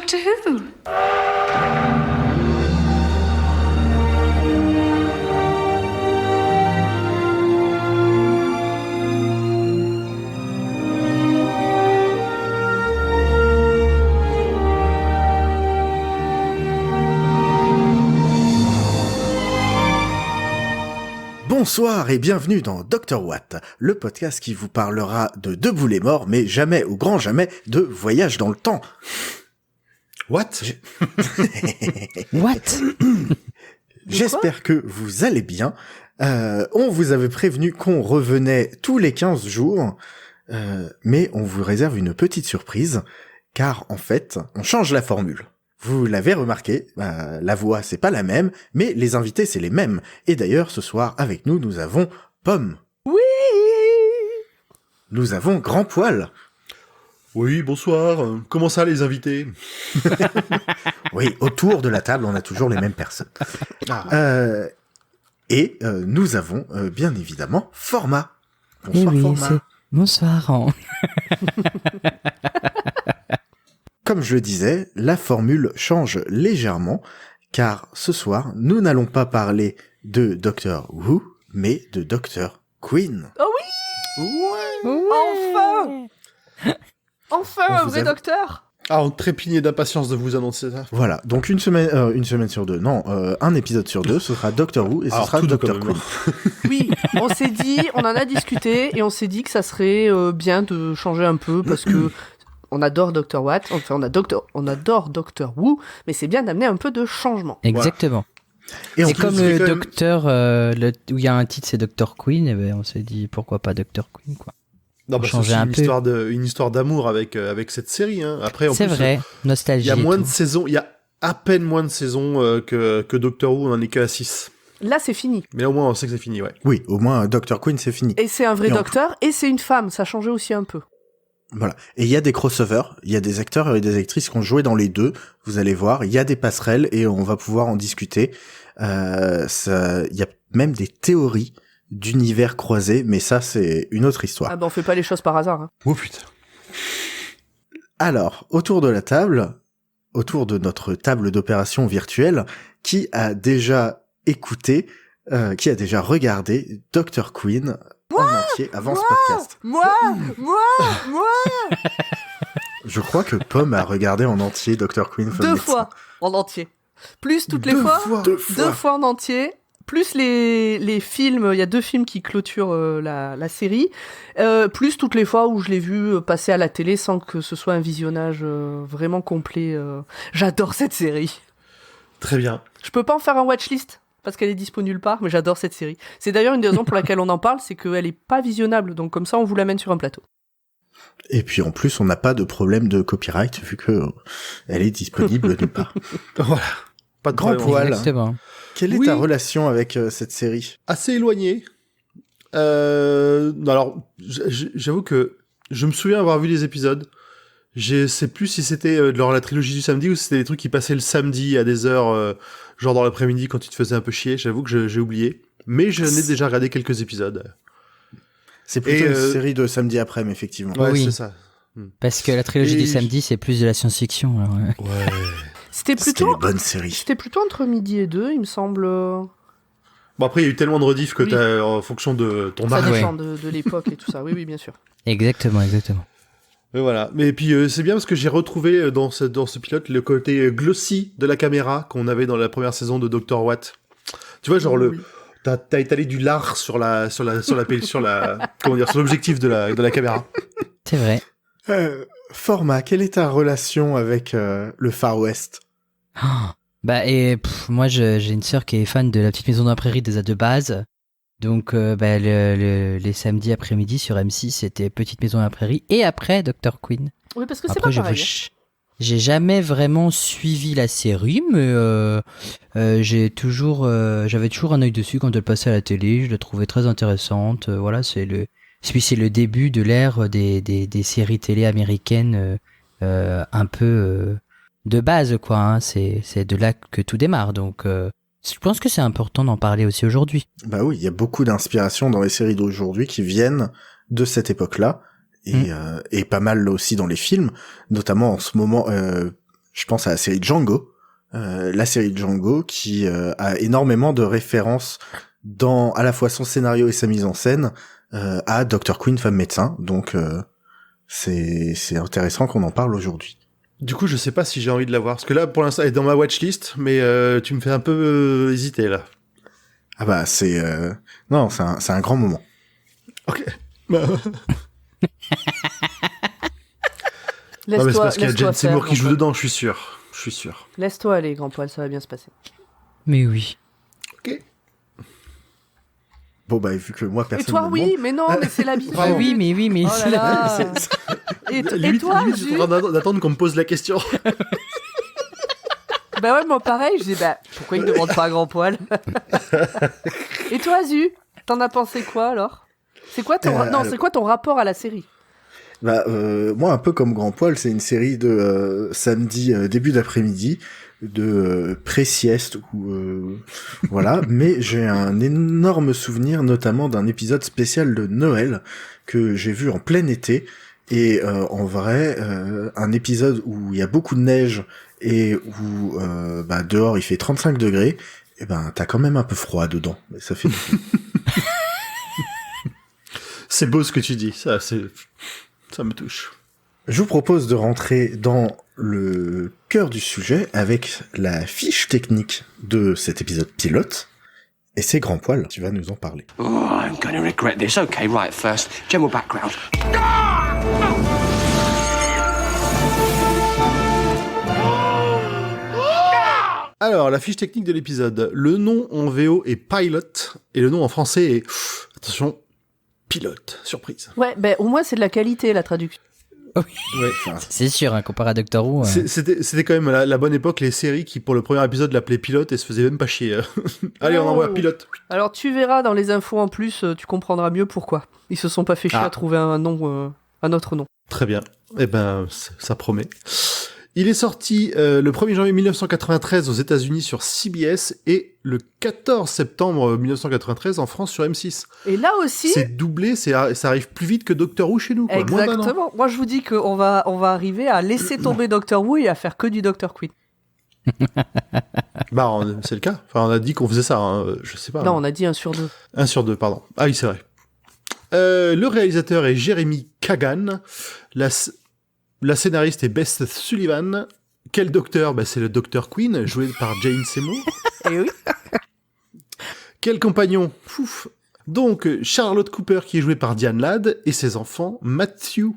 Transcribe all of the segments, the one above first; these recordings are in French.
Doctor Who. Bonsoir et bienvenue dans Dr. Watt, le podcast qui vous parlera de Debout les morts, mais jamais, au grand jamais, de voyage dans le temps. What? What? J'espère que vous allez bien. On vous avait prévenu qu'on revenait tous les 15 jours, mais on vous réserve une petite surprise, car en fait, on change la formule. Vous l'avez remarqué, la voix c'est pas la même, mais les invités c'est les mêmes. Et d'ailleurs, ce soir, avec nous, nous avons Pomme. Oui. Nous avons Grand Poil. Oui, bonsoir. Comment ça, les invités? Oui, autour de la table, on a toujours les mêmes personnes. Et nous avons, bien évidemment, Format. Bonsoir, oui, Format. Bonsoir. Comme je le disais, la formule change légèrement, car ce soir, nous n'allons pas parler de Doctor Who, mais de Doctor Queen. Oh oui. Enfin. Enfin, un vrai docteur. Ah, on trépignait d'impatience de vous annoncer ça. Voilà, donc une semaine sur deux, non, un épisode sur deux, ce sera Doctor Who et ce sera Doctor Queen. Oui, on s'est dit, on en a discuté, et on s'est dit que ça serait bien de changer un peu, parce que on adore Dr. Watt, enfin on adore Doctor Who, mais c'est bien d'amener un peu de changement. Exactement. Et en c'est plus, comme c'est le quand même- docteur, où il y a un titre, c'est Doctor Queen, et ben on s'est dit pourquoi pas Doctor Queen, quoi. Non, bah, c'est changer aussi un peu. une histoire d'amour avec cette série. Hein. Après, en C'est plus, vrai, il nostalgie. y a et moins tout. de saisons, il y a à peine moins de saisons que Doctor Who, on en est qu'à 6. Là, c'est fini. Mais au moins, on sait que c'est fini, ouais. Oui, au moins Doctor Queen c'est fini. Et c'est un vrai Et en docteur, et c'est une femme, ça changeait aussi un peu. Voilà. Et il y a des crossovers, il y a des acteurs et des actrices qui ont joué dans les deux, vous allez voir, il y a des passerelles et on va pouvoir en discuter. Il y a même des théories d'univers croisés, mais ça c'est une autre histoire. Ah ben on fait pas les choses par hasard. Hein. Oh putain. Alors, autour de la table, autour de notre table d'opération virtuelle, qui a déjà écouté, qui a déjà regardé Dr. Queen en entier avant ce podcast? Moi. Je crois que Pomme a regardé en entier Dr. Queen. From Deux Médecin. fois en entier. Plus toutes les Deux fois. fois. Deux fois en entier. Plus les films, il y a 2 films qui clôturent la série, plus toutes les fois où je l'ai vu passer à la télé sans que ce soit un visionnage vraiment complet. J'adore cette série. Très bien. Je peux pas en faire un watchlist parce qu'elle est dispo nulle part, mais j'adore cette série. C'est d'ailleurs une des raisons pour laquelle on en parle, c'est qu'elle est pas visionnable, donc comme ça on vous l'amène sur un plateau. Et puis en plus, on n'a pas de problème de copyright vu que elle est disponible nulle part. Voilà. Pas de Grand problème. poil. Exactement. Quelle est Oui. ta relation avec cette série? Assez éloigné. Alors, j'avoue que je me souviens avoir vu les épisodes. Je sais plus si c'était la trilogie du samedi ou si c'était des trucs qui passaient le samedi à des heures, genre dans l'après-midi quand tu te faisais un peu chier. J'avoue que j'ai oublié. Mais je n'ai déjà regardé quelques épisodes. C'est plutôt Et, une série de samedi après-midi, effectivement. Ouais, Oui. c'est ça. Parce que la trilogie Et du samedi, c'est plus de la science-fiction. Alors, ouais. Ouais. C'était C'était plutôt, une bonne série. c'était plutôt entre midi et 2, il me semble. Bon, après, il y a eu tellement de rediff que Oui. t'as, en fonction de ton Ça âge. dépend de l'époque et tout ça. Oui, oui, bien sûr. Exactement. Mais voilà. Mais puis, c'est bien parce que j'ai retrouvé dans ce pilote le côté glossy de la caméra qu'on avait dans la première saison de Dr. Watt. Tu vois, genre Oui. t'as étalé du lard sur l'objectif de la caméra. C'est vrai. Format, quelle est ta relation avec le Far West? Moi, j'ai une sœur qui est fan de La Petite Maison dans la Prairie déjà de base. Donc, les samedis après-midi sur M6, c'était Petite Maison dans la Prairie. Et après, Dr. Queen. Oui, parce que c'est Après, pas pareil. j'ai jamais vraiment suivi la série, mais j'avais toujours un œil dessus quand elle passait à la télé. Je la trouvais très intéressante. Voilà, c'est le début de l'ère des séries télé américaines un peu de base, quoi. Hein. C'est de là que tout démarre. Donc, je pense que c'est important d'en parler aussi aujourd'hui. Bah oui, il y a beaucoup d'inspiration dans les séries d'aujourd'hui qui viennent de cette époque-là. Et pas mal aussi dans les films, notamment en ce moment, Je pense à la série Django. La série Django qui a énormément de références dans à la fois son scénario et sa mise en scène à Dr. Quinn, femme médecin. Donc c'est intéressant qu'on en parle aujourd'hui. Du coup, je sais pas si j'ai envie de la voir. Parce que là, pour l'instant, elle est dans ma watchlist, mais tu me fais un peu hésiter, là. Ah bah, non, c'est un grand moment. Ok. Non, mais c'est parce qu'il y a Jane Seymour qui joue dedans, je suis sûr. Laisse-toi aller, grand poil, ça va bien se passer. Mais oui. Ok. Bon bah, vu que moi, personne Et toi, me oui, demande... mais non, mais c'est la vie. Ah oui, mais Oh là là. Et toi, limite, Jus je suis en train d'attendre qu'on me pose la question. Bah ouais, moi pareil, je dis pourquoi il ne demande pas à grand poil. Et toi, Zu, t'en as pensé quoi alors? C'est quoi ton rapport à la série? Bah, moi, un peu comme Grand Poil, c'est une série de samedi début d'après-midi, de pré-sieste, ou voilà. Mais j'ai un énorme souvenir, notamment d'un épisode spécial de Noël que j'ai vu en plein été. Et en vrai, un épisode où il y a beaucoup de neige et où dehors il fait 35 degrés, et ben t'as quand même un peu froid dedans. Mais ça fait. C'est beau ce que tu dis, ça me touche. Je vous propose de rentrer dans le cœur du sujet avec la fiche technique de cet épisode pilote. Et c'est Grand Poil qui va nous en parler. Oh, I'm gonna regret this. Okay, right, first, general background. Alors, la fiche technique de l'épisode. Le nom en VO est Pilot, et le nom en français est... Attention, Pilote. Surprise. Ouais, au moins c'est de la qualité la traduction. Ouais. C'est sûr, hein, comparé à Doctor Who. C'était quand même la bonne époque, les séries qui, pour le premier épisode, l'appelaient Pilote et se faisaient même pas chier. Allez, on envoie Pilote. Alors tu verras dans les infos en plus, tu comprendras mieux pourquoi. Ils se sont pas fait chier à trouver un autre nom. Très bien. Eh ben, ça promet. Il est sorti le 1er janvier 1993 aux États-Unis sur CBS et le 14 septembre 1993 en France sur M6. Et là aussi... C'est doublé, ça arrive plus vite que Doctor Who chez nous. Quoi. Exactement. Moi, je vous dis qu'on va arriver à laisser tomber Doctor Who et à faire que du Dr. Quinn. Bah, c'est le cas. Enfin, on a dit qu'on faisait ça, hein. Je sais pas. Non, on a dit 1 sur 2. 1 sur 2, pardon. Ah oui, c'est vrai. Le réalisateur est Jeremy Kagan. La scénariste est Beth Sullivan. Quel docteur? C'est le Dr. Quinn, joué par Jane Seymour. Et oui. Quel compagnon? Pouf. Donc, Charlotte Cooper, qui est jouée par Diane Ladd, et ses enfants, Matthew,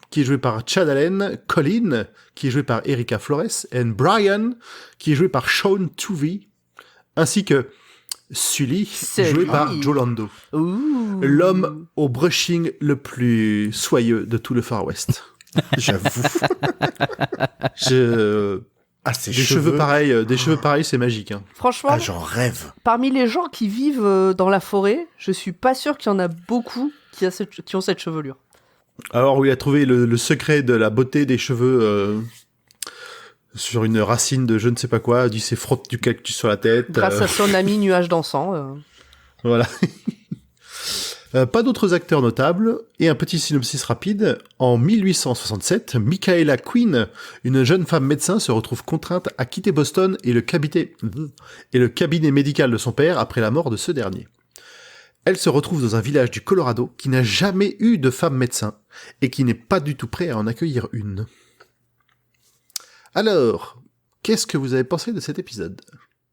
qui est joué par Chad Allen, Colin, qui est joué par Erica Flores, et Brian, qui est joué par Sean Tuvey, ainsi que Sully, joué par Joe Lando. Ouh. L'homme au brushing le plus soyeux de tout le Far West. J'avoue. Des cheveux pareils, c'est magique. Hein. Franchement, j'en rêve. Parmi les gens qui vivent dans la forêt, je suis pas sûr qu'il y en a beaucoup qui ont cette chevelure. Alors, où il a trouvé le secret de la beauté des cheveux sur une racine de je ne sais pas quoi, il s'est frotte du cactus sur la tête. Grâce à son ami nuage d'encens. Voilà. Pas d'autres acteurs notables, et un petit synopsis rapide. En 1867, Michaela Quinn, une jeune femme médecin, se retrouve contrainte à quitter Boston et le cabinet médical de son père après la mort de ce dernier. Elle se retrouve dans un village du Colorado qui n'a jamais eu de femme médecin, et qui n'est pas du tout prêt à en accueillir une. Alors, qu'est-ce que vous avez pensé de cet épisode ?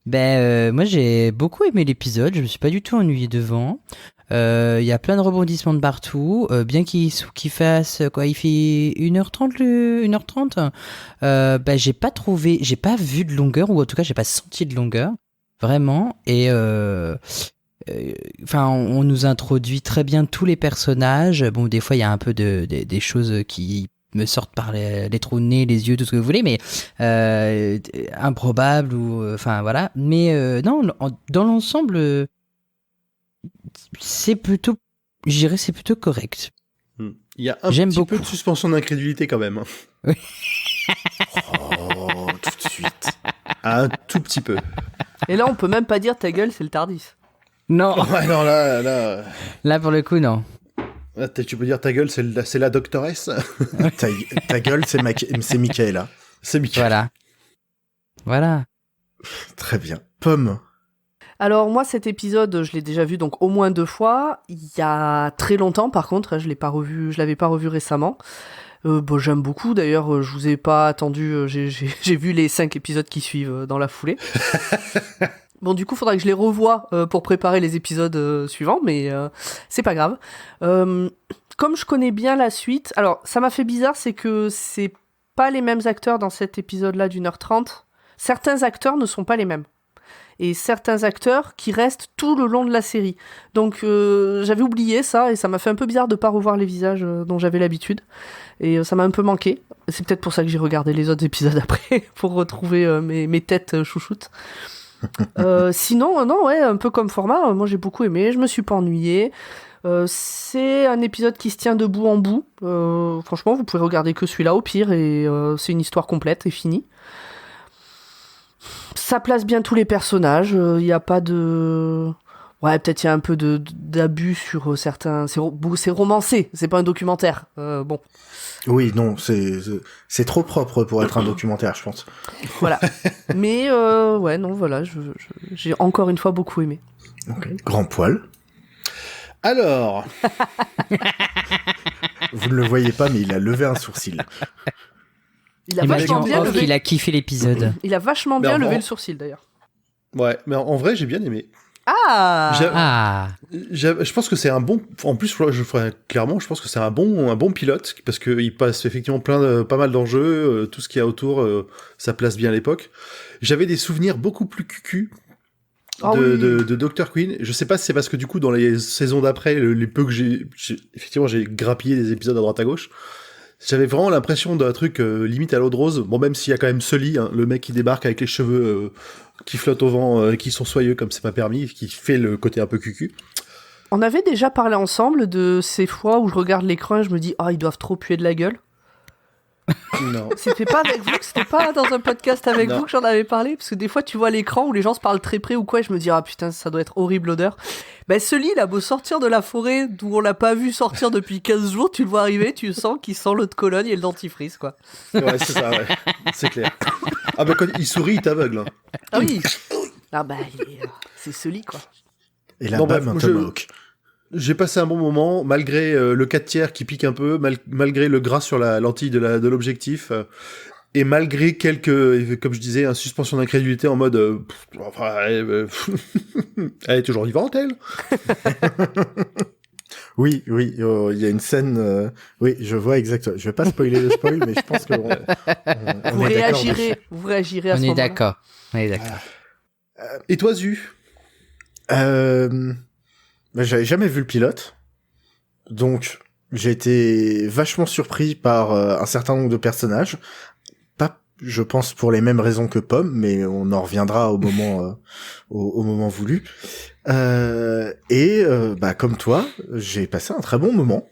Moi j'ai beaucoup aimé l'épisode, je me suis pas du tout ennuyé devant. Il y a plein de rebondissements de partout, bien qu'il fasse quoi, il fait 1h30 1h30. J'ai pas vu de longueur, ou en tout cas j'ai pas senti de longueur, vraiment. Et on nous introduit très bien tous les personnages. Bon, des fois il y a un peu des choses qui me sortent par les trous de nez, les yeux, tout ce que vous voulez, mais improbable, ou enfin voilà. Mais non, dans l'ensemble, c'est plutôt correct. Il y a un petit peu de suspension d'incrédulité quand même. Oui. Oh, tout de suite. Un tout petit peu. Et là, on peut même pas dire ta gueule, c'est le Tardis. Non. Ouais, non, là. Là, pour le coup, non. Là, tu peux dire ta gueule, c'est la doctoresse. Ta gueule, c'est Michaela. C'est Michaela. Voilà. Voilà. Très bien. Pomme. Alors moi cet épisode je l'ai déjà vu donc au moins 2 fois, il y a très longtemps par contre, je l'avais pas revu récemment. Bon, j'aime beaucoup d'ailleurs, je vous ai pas attendu, j'ai vu les 5 épisodes qui suivent dans la foulée. Bon du coup faudra que je les revoie pour préparer les épisodes suivants, mais c'est pas grave. Comme je connais bien la suite, alors ça m'a fait bizarre, c'est que c'est pas les mêmes acteurs dans cet épisode-là d'1h30. Certains acteurs ne sont pas les mêmes. Et certains acteurs qui restent tout le long de la série. Donc j'avais oublié ça et ça m'a fait un peu bizarre de pas revoir les visages dont j'avais l'habitude. Et ça m'a un peu manqué. C'est peut-être pour ça que j'ai regardé les autres épisodes après, pour retrouver mes têtes chouchoutes. Sinon, non, ouais, un peu comme format, moi j'ai beaucoup aimé, je me suis pas ennuyée. C'est un épisode qui se tient de bout en bout. Franchement, vous pouvez regarder que celui-là au pire et c'est une histoire complète et finie. Ça place bien tous les personnages, il n'y a pas de... Ouais, peut-être il y a un peu d'abus sur certains... C'est romancé, c'est pas un documentaire. Bon. Oui, non, c'est trop propre pour être un documentaire, je pense. Voilà. Mais, ouais, non, voilà, j'ai encore une fois beaucoup aimé. Ok. Grand poil. Alors, Vous ne le voyez pas, mais il a levé un sourcil. Il a Il m'a dit vachement en bien off levé... qu'il a kiffé l'épisode. Il a vachement Mais bien en- levé le sourcil, d'ailleurs. ouais, mais en vrai, j'ai bien aimé. Ah Ah. Je pense que c'est un bon. En plus, clairement, je pense que c'est un bon pilote parce que il passe effectivement pas mal d'enjeux, tout ce qu'il y a autour, ça place bien l'époque. J'avais des souvenirs beaucoup plus cucu Ah oui. de Dr. Queen. Je sais pas si c'est parce que du coup dans les saisons d'après, les peu que effectivement j'ai grappillé des épisodes à droite à gauche. J'avais vraiment l'impression d'un truc limite à l'eau de rose. Bon, même s'il y a quand même Sully, hein, le mec qui débarque avec les cheveux qui flottent au vent, qui sont soyeux comme c'est pas permis, qui fait le côté un peu cucu. On avait déjà parlé ensemble de ces fois où je regarde l'écran et je me dis « Ah, ils doivent trop puer de la gueule ». Non. C'était pas avec vous, c'était pas dans un podcast avec Non. vous que j'en avais parlé, parce que des fois tu vois l'écran où les gens se parlent très près ou quoi, et je me dis ah putain ça doit être horrible l'odeur. Ben Sully il a beau sortir de la forêt d'où on l'a pas vu sortir depuis 15 jours, tu le vois arriver, tu sens qu'il sent l'eau de Cologne et le dentifrice quoi. Ouais, c'est ça, ouais. C'est clair. Ah bah quand il sourit, il t'aveugle. Hein. Ah oui. Ah bah c'est Sully quoi. Et la Bon, bam, bref, un je- tomahawk. J'ai passé un bon moment, malgré le 4/3 qui pique un peu, malgré le gras sur la lentille de l'objectif, et malgré quelques, comme je disais, une suspension d'incrédulité en mode... elle est toujours vivante, elle. Oui, il y a une scène... oui, je vois exactement. Je vais pas spoiler le spoil, mais je pense que Vous réagirez, vous réagirez à On ce est moment-là. d'accord. On est d'accord. Et toi, Zu? J'avais jamais vu le pilote, donc j'ai été vachement surpris par un certain nombre de personnages. Pas, je pense, pour les mêmes raisons que Pomme, mais on en reviendra au moment au moment voulu. Comme toi, j'ai passé un très bon moment.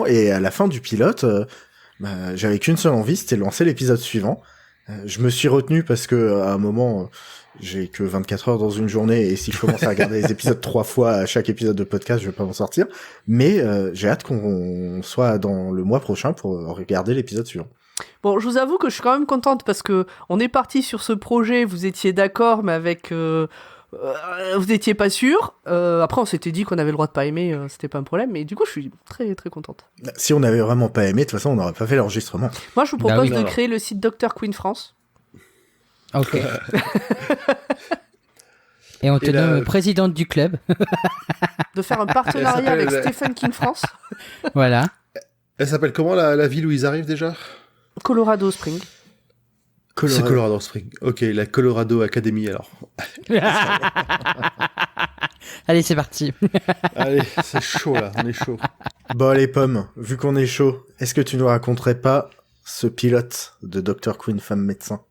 Et à la fin du pilote, j'avais qu'une seule envie, c'était de lancer l'épisode suivant. Je me suis retenu parce que à un moment, j'ai que 24 heures dans une journée et si je commence à regarder les épisodes 3 fois à chaque épisode de podcast, je vais pas m'en sortir. Mais j'ai hâte qu'on soit dans le mois prochain pour regarder l'épisode suivant. Bon, je vous avoue que je suis quand même contente parce que on est parti sur ce projet, vous étiez d'accord, mais avec... vous étiez pas sûr. Après, on s'était dit qu'on avait le droit de pas aimer, c'était pas un problème. Mais du coup, je suis très très contente. Si on avait vraiment pas aimé, de toute façon, on n'aurait pas fait l'enregistrement. Moi, je vous Bah propose oui. de Non. créer le site Dr. Queen France. Ok. Et on te Et là, nomme présidente du club. De faire un partenariat avec s'appelle- Stephen King France. Voilà. Elle s'appelle comment la ville où ils arrivent déjà? Colorado Springs. C'est Colorado Springs. Ok, la Colorado Academy alors. Allez, c'est parti. Allez, c'est chaud là, on est chaud. Bon, les pommes, vu qu'on est chaud, est-ce que tu nous raconterais pas ce pilote de Dr. Queen, femme médecin?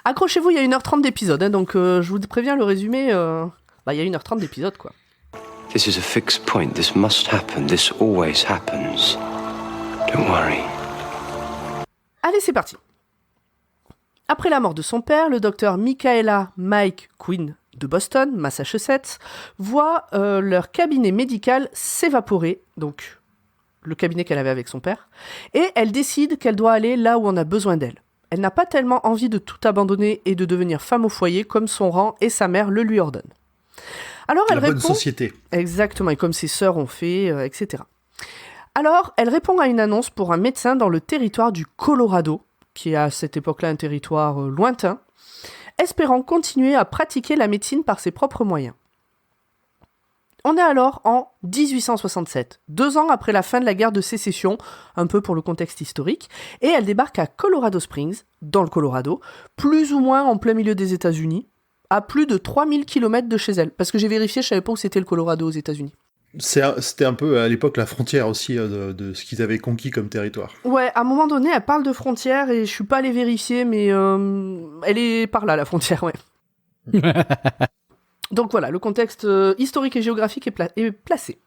Accrochez-vous, il y a 1h30 d'épisode, hein, donc je vous préviens le résumé. Il y a 1h30 d'épisode, quoi. This is a fixed point. This must happen. This always happens. Don't worry. Allez, c'est parti. Après la mort de son père, le docteur Michaela Mike Queen de Boston, Massachusetts, voit leur cabinet médical s'évaporer, donc le cabinet qu'elle avait avec son père, et elle décide qu'elle doit aller là où on a besoin d'elle. Elle n'a pas tellement envie de tout abandonner et de devenir femme au foyer comme son rang et sa mère le lui ordonnent. Alors elle La bonne répond... société. Exactement, et comme ses sœurs ont fait, etc. Alors, elle répond à une annonce pour un médecin dans le territoire du Colorado, qui est à cette époque-là un territoire lointain, espérant continuer à pratiquer la médecine par ses propres moyens. On est alors en 1867, 2 ans après la fin de la guerre de sécession, un peu pour le contexte historique, et elle débarque à Colorado Springs, dans le Colorado, plus ou moins en plein milieu des États-Unis, à plus de 3000 km de chez elle. Parce que j'ai vérifié, je savais pas où c'était le Colorado aux États-Unis. C'était un peu à l'époque la frontière aussi de ce qu'ils avaient conquis comme territoire. Ouais, à un moment donné, elle parle de frontière et je suis pas allé vérifier, mais elle est par là, la frontière, ouais. Donc voilà, le contexte historique et géographique est placé.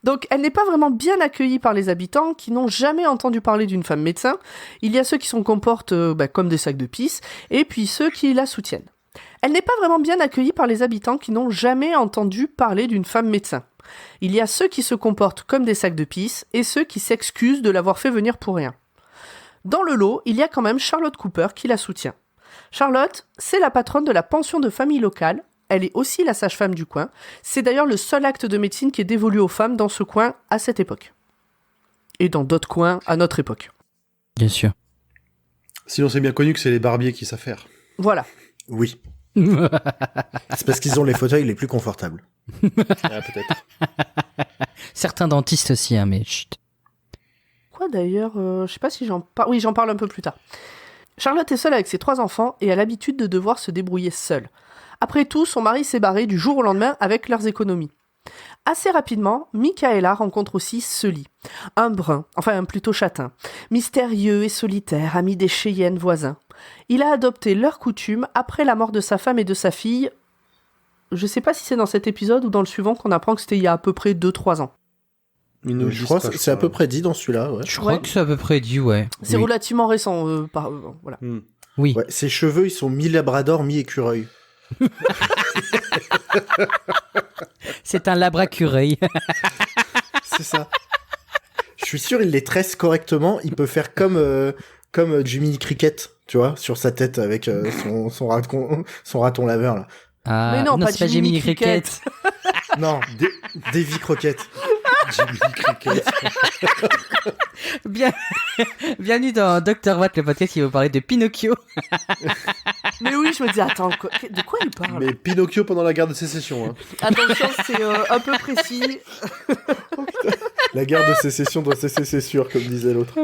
Donc elle n'est pas vraiment bien accueillie par les habitants qui n'ont jamais entendu parler d'une femme médecin. Il y a ceux qui se comportent comme des sacs de pisse, et puis ceux qui la soutiennent. Elle n'est pas vraiment bien accueillie par les habitants qui n'ont jamais entendu parler d'une femme médecin. Il y a ceux qui se comportent comme des sacs de pisse et ceux qui s'excusent de l'avoir fait venir pour rien. Dans le lot, il y a quand même Charlotte Cooper qui la soutient. Charlotte, c'est la patronne de la pension de famille locale. Elle est aussi la sage-femme du coin. C'est d'ailleurs le seul acte de médecine qui est dévolu aux femmes dans ce coin à cette époque. Et dans d'autres coins à notre époque. Bien sûr. Sinon, c'est bien connu que c'est les barbiers qui savent faire. Voilà. Oui. C'est parce qu'ils ont les fauteuils les plus confortables. Ah, peut-être. Certains dentistes aussi, hein, mais chut. Quoi d'ailleurs je sais pas si j'en parle. Oui, j'en parle un peu plus tard. Charlotte est seule avec ses 3 enfants et a l'habitude de devoir se débrouiller seule. Après tout, son mari s'est barré du jour au lendemain avec leurs économies. Assez rapidement, Michaela rencontre aussi Sully, un brun, enfin plutôt châtain, mystérieux et solitaire, ami des Cheyennes voisins. Il a adopté leurs coutumes après la mort de sa femme et de sa fille. Je sais pas si c'est dans cet épisode ou dans le suivant qu'on apprend que c'était il y a à peu près 2-3 ans. Je crois que c'est à peu près dit dans celui-là, ouais. Je crois que c'est à peu près dit, ouais. C'est Oui. relativement récent, voilà. Oui. Ouais, ses cheveux, ils sont mi-labrador, mi-écureuil. C'est un labracureuil. C'est ça. Je suis sûr, il les tresse correctement. Il peut faire comme Jiminy Cricket, tu vois, sur sa tête avec son raton laveur, là. Ah, Mais non, pas c'est pas Jiminy Jiminy Cricket. Non, Davy Croquette. Jiminy Cricket. Bienvenue dans Dr. Watt, le podcast qui va vous parler de Pinocchio. Mais oui, je me dis, attends, de quoi il parle? Mais Pinocchio pendant la guerre de sécession. Hein. Attention, c'est un peu précis. La guerre de sécession doit cesser, c'est sûr, comme disait l'autre.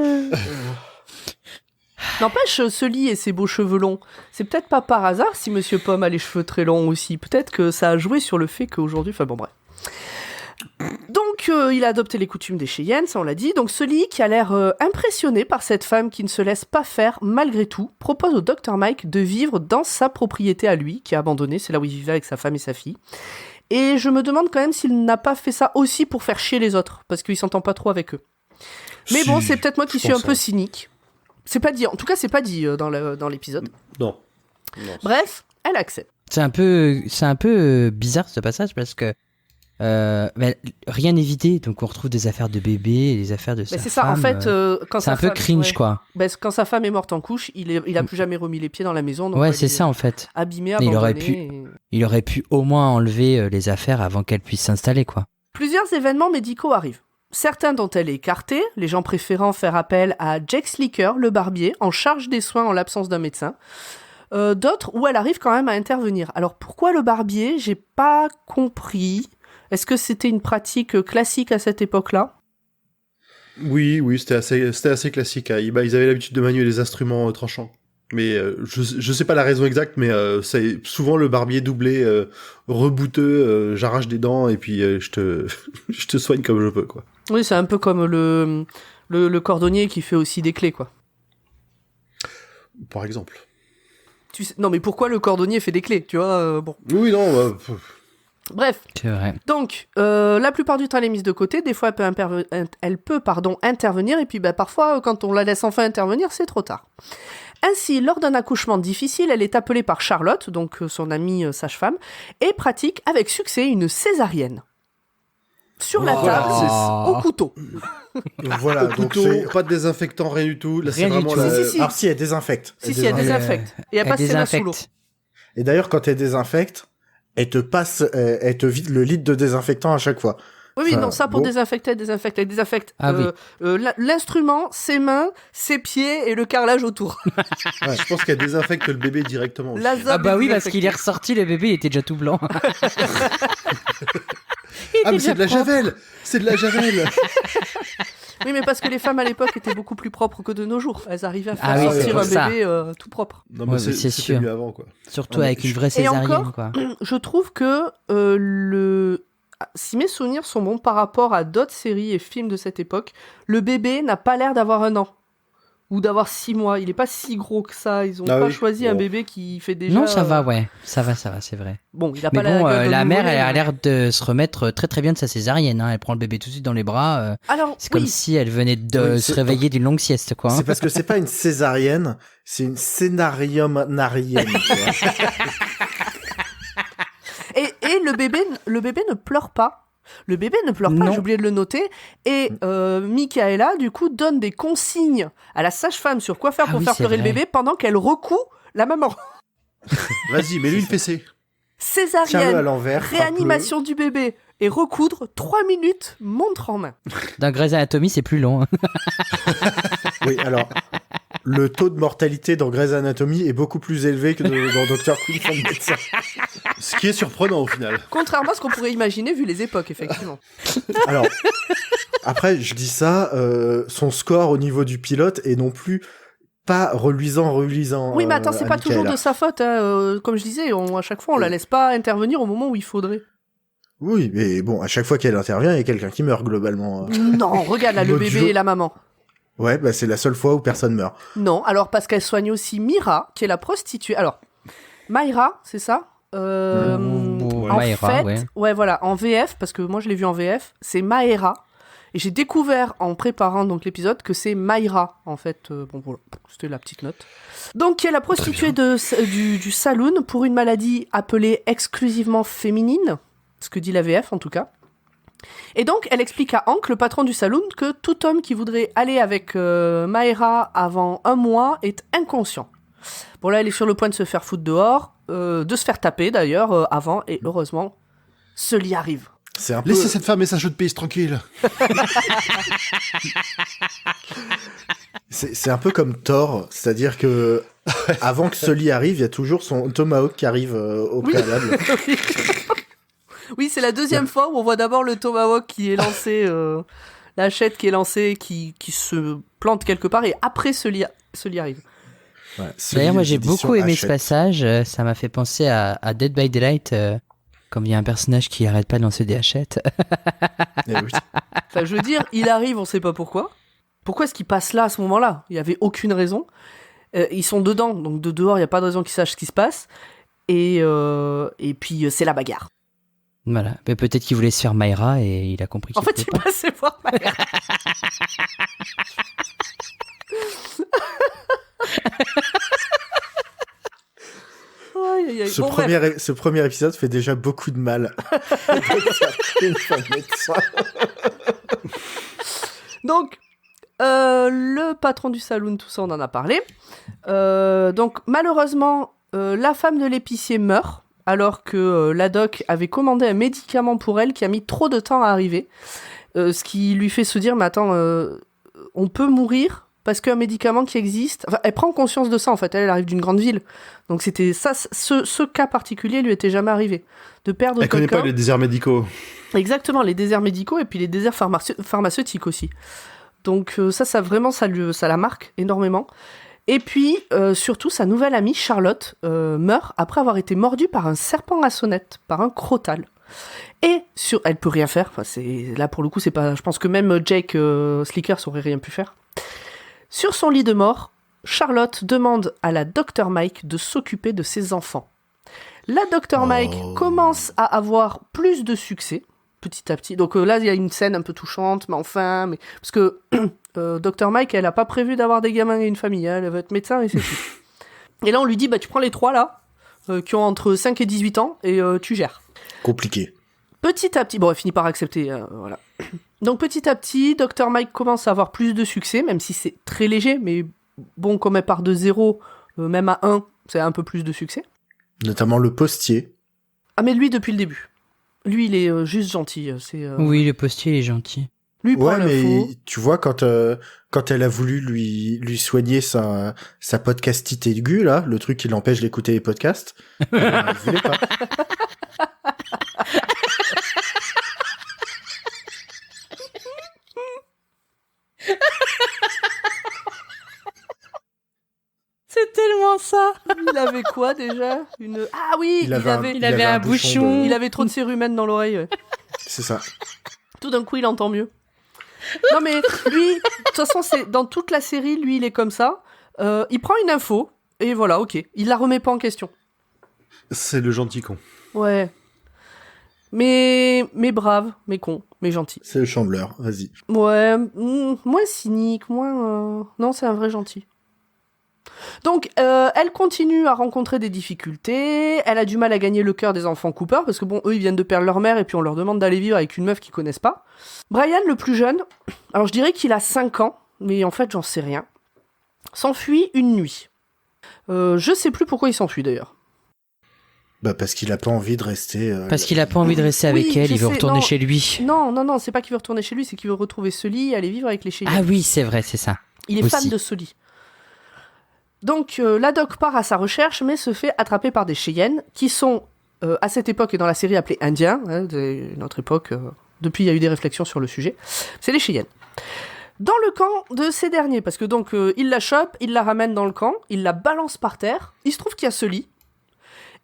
N'empêche, Sully et ses beaux cheveux longs, c'est peut-être pas par hasard si Monsieur Pomme a les cheveux très longs aussi. Peut-être que ça a joué sur le fait qu'aujourd'hui... Enfin bon, bref. Donc, il a adopté les coutumes des Cheyennes, ça on l'a dit. Donc, Sully, qui a l'air impressionné par cette femme qui ne se laisse pas faire malgré tout, propose au Dr Mike de vivre dans sa propriété à lui, qui est abandonnée. C'est là où il vivait avec sa femme et sa fille. Et je me demande quand même s'il n'a pas fait ça aussi pour faire chier les autres, parce qu'il s'entend pas trop avec eux. Mais bon, c'est peut-être moi qui suis un peu cynique. C'est pas dit, en tout cas, c'est pas dit dans l'épisode. Non. Bref, elle accepte. C'est un peu bizarre ce passage parce que rien n'est vidé, donc on retrouve des affaires de bébé, des affaires de sa C'est ça, femme, en fait, quand c'est sa un peu femme- cringe, ouais. quoi. Quand sa femme est morte en couche, il a plus jamais remis les pieds dans la maison. Donc Ouais, elle c'est est ça en fait. Abîmé, Mais il aurait abandonné. Il aurait pu au moins enlever les affaires avant qu'elle puisse s'installer, quoi. Plusieurs événements médicaux arrivent. Certains dont elle est écartée, les gens préférant faire appel à Jack Slicker, le barbier, en charge des soins en l'absence d'un médecin. D'autres où elle arrive quand même à intervenir. Alors pourquoi le barbier ? J'ai pas compris. Est-ce que c'était une pratique classique à cette époque-là ? Oui, c'était assez classique. Hein. Ils avaient l'habitude de manier les instruments tranchants. Mais je sais pas la raison exacte, mais c'est souvent le barbier doublé, rebouteux, j'arrache des dents et puis je te soigne comme je peux, quoi. Oui, c'est un peu comme le cordonnier qui fait aussi des clés, quoi. Par exemple. Non, mais pourquoi le cordonnier fait des clés, tu vois bon. Oui, non. Bref. C'est vrai. Donc, la plupart du temps, elle est mise de côté. Des fois, elle peut intervenir. Et puis, parfois, quand on la laisse enfin intervenir, c'est trop tard. Ainsi, lors d'un accouchement difficile, elle est appelée par Charlotte, donc son amie sage-femme, et pratique avec succès une césarienne. sur la Voilà, table, c'est- au couteau. Voilà, Au donc couteau, c'est... pas de désinfectant, rien du tout. Là, c'est Rien du vraiment tout. la... Si. Alors si, elle désinfecte. Si, elle désinfecte. Et elle passe ses mains sous l'eau. désinfecte. Et d'ailleurs, quand elle désinfecte, elle te vide le litre de désinfectant à chaque fois. Oui, oui, Enfin, non, ça pour bon. désinfecter, elle désinfecte Ah oui. l'instrument, ses mains, ses pieds et le carrelage autour. Ouais, je pense qu'elle désinfecte le bébé directement. aussi. La zob Ah bah est oui, parce désinfectée. qu'il est ressorti, le bébé, il était déjà tout blanc. Ah, mais c'est de la javel. C'est de la javel. Oui, mais parce que les femmes à l'époque étaient beaucoup plus propres que de nos jours. Elles arrivaient à faire Ah oui, c'est sortir pour un ça. bébé tout propre. Non, Ouais, mais mais c'est c'était sûr. mieux avant, quoi. Surtout Ouais, avec une vraie Et césarienne, encore, quoi. Je trouve que si mes souvenirs sont bons par rapport à d'autres séries et films de cette époque, le bébé n'a pas l'air d'avoir 1 an. Ou d'avoir 6 mois. Il est pas si gros que ça. Ils ont Ah pas oui. choisi un Bon. bébé qui fait déjà... Non, ça va, ouais. Ça va, c'est vrai. Bon, il a Mais pas bon, la gueule d'un la mère, nouveau-né, elle a mais- l'air de se remettre très très bien de sa césarienne. Hein. Elle prend le bébé tout de suite dans les bras. Alors, C'est comme oui, si elle venait de Oui, se c'est- réveiller d'une longue sieste, quoi. hein. C'est parce que c'est pas une césarienne, c'est une scénarium-narienne. tu vois. Et le bébé ne pleure pas. Le bébé ne pleure pas, Non. j'ai oublié de le noter. Et Michaela, du coup, donne des consignes à la sage-femme sur quoi faire Ah pour oui, faire c'est pleurer le vrai. bébé pendant qu'elle recoue la maman. Vas-y, mets-lui une fessée. Tiens-le à Césarienne, l'envers. réanimation du bébé et recoudre 3 minutes, montre en main. Dans Grey's Anatomy, c'est plus long. hein. frappe-le. Oui, alors, le taux de mortalité dans Grey's Anatomy est beaucoup plus élevé que dans Dr. Quinn from Médecin. Ce qui est surprenant au final. Contrairement à ce qu'on pourrait imaginer vu les époques, effectivement. Alors, après, je dis ça, son score au niveau du pilote est non plus pas reluisant. Oui, mais attends, c'est à pas toujours Michaela. de sa faute. Hein. Comme je disais, à chaque fois, on la laisse pas intervenir au moment où il faudrait. Oui, mais bon, à chaque fois qu'elle intervient, il y a quelqu'un qui meurt globalement. Non, regarde là, le L'autre bébé jour- et la maman. Ouais, bah c'est la seule fois où personne meurt. Non, alors parce qu'elle soigne aussi Mira, qui est la prostituée. Alors, Mayra, c'est ça En Mayra, fait, ouais. voilà, en VF, parce que moi je l'ai vu en VF, c'est Maera. Et j'ai découvert en préparant donc l'épisode que c'est Mayra, en fait. Bon, voilà, c'était la petite note. Donc, qui est la prostituée du saloon pour une maladie appelée exclusivement féminine, ce que dit la VF en tout cas. Et donc, elle explique à Hank, le patron du saloon, que tout homme qui voudrait aller avec Maera avant 1 mois est inconscient. Bon, là, elle est sur le point de se faire foutre dehors, de se faire taper d'ailleurs, avant, et heureusement, ce lit arrive. C'est un peu... Laissez cette femme et sa jeu de pays tranquille. C'est un peu comme Thor, c'est-à-dire que avant que Sully arrive, il y a toujours son Tomahawk qui arrive au préalable. Oui, c'est la deuxième fois où on voit d'abord le Tomahawk qui est lancé, la hachette qui est lancée, qui se plante quelque part, et après ce lit arrive. Ouais, Sully, D'ailleurs, moi les j'ai éditions beaucoup aimé Hachette. ce passage. Ça m'a fait penser à Dead by Daylight, comme il y a un personnage qui arrête pas de lancer des hachettes. Eh oui. Enfin, je veux dire, il arrive, on sait pas pourquoi. Pourquoi est-ce qu'il passe là à ce moment-là ? Il y avait aucune raison. Ils sont dedans, donc de dehors, il y a pas de raison qu'ils sachent ce qui se passe. Et puis c'est la bagarre. Voilà. Mais peut-être qu'il voulait se faire Mayra et il a compris qu'il En fait, pouvait il pas. passait voir Mayra. Aïe, aïe, aïe. Ce, Bon, bref. ce premier épisode fait déjà beaucoup de mal. Une femme médecin. Donc, le patron du saloon, tout ça, on en a parlé. Donc, malheureusement, la femme de l'épicier meurt, alors que la doc avait commandé un médicament pour elle qui a mis trop de temps à arriver. Ce qui lui fait se dire, mais attends, on peut mourir parce qu'un médicament qui existe... Enfin, elle prend conscience de ça, en fait. Elle arrive d'une grande ville. Donc, c'était ça, ce cas particulier lui était jamais arrivé. De perdre Elle connaît quelqu'un... pas les déserts médicaux. Exactement, les déserts médicaux et puis les déserts pharmaceutiques aussi. Donc ça vraiment, ça la marque énormément. Et puis, surtout, sa nouvelle amie, Charlotte, meurt après avoir été mordue par un serpent à sonnette, par un crotal. Et elle peut rien faire. Enfin, là, pour le coup, c'est pas... Je pense que même Jake Slickers aurait rien pu faire. Sur son lit de mort, Charlotte demande à la Dr Mike de s'occuper de ses enfants. La Dr Mike commence à avoir plus de succès, petit à petit. Donc là, il y a une scène un peu touchante, mais enfin... Parce que Dr Mike, elle a pas prévu d'avoir des gamins et une famille. Hein, elle va être médecin et c'est tout. Et là, on lui dit, tu prends les 3 là, qui ont entre 5 et 18 ans, et tu gères. Compliqué. Petit à petit, bon, elle finit par accepter, voilà. Donc petit à petit, Dr Mike commence à avoir plus de succès, même si c'est très léger, mais bon, comme elle part de 0, même à 1, c'est un peu plus de succès. Notamment le postier. Ah mais lui, depuis le début. Lui, il est juste gentil. Oui, le postier il est gentil. Lui, il prend Ouais, mais l'info. tu vois, quand elle a voulu lui soigner sa podcastite aiguë, là, le truc qui l'empêche d'écouter les podcasts, elle voulait pas. C'est tellement ça. Il avait quoi déjà Ah oui, Il avait un bouchon. Il avait trop de cérumen dans l'oreille. Ouais. C'est ça. Tout d'un coup, il entend mieux. Non mais lui, de toute façon, c'est dans toute la série, lui, il est comme ça. Il prend une info et voilà, ok. Il la remet pas en question. C'est le gentil con. Ouais. Mais brave, mais con, mais gentil. C'est le chandeleur, vas-y. Ouais, moins cynique, moins... Non, c'est un vrai gentil. Donc, elle continue à rencontrer des difficultés, elle a du mal à gagner le cœur des enfants Cooper, parce que bon, eux, ils viennent de perdre leur mère, et puis on leur demande d'aller vivre avec une meuf qu'ils connaissent pas. Brian, le plus jeune, alors je dirais qu'il a 5 ans, mais en fait, j'en sais rien, s'enfuit une nuit. Je sais plus pourquoi il s'enfuit, d'ailleurs. Bah, parce qu'il a pas envie de rester... Parce qu'il a pas envie de rester avec Oui, elle, je il veut sais, retourner non. chez lui. Non, c'est pas qu'il veut retourner chez lui, c'est qu'il veut retrouver Sully et aller vivre avec les Cheyennes. Ah oui, c'est vrai, c'est ça. Il est aussi. fan de Sully. Donc, la doc part à sa recherche, mais se fait attraper par des Cheyennes, qui sont, à cette époque et dans la série, appelés Indiens. Hein, notre époque, depuis, il y a eu des réflexions sur le sujet. C'est les Cheyennes. Dans le camp de ces derniers, parce que donc, il la chope, il la ramène dans le camp, il la balance par terre, il se trouve qu'il y a Sully,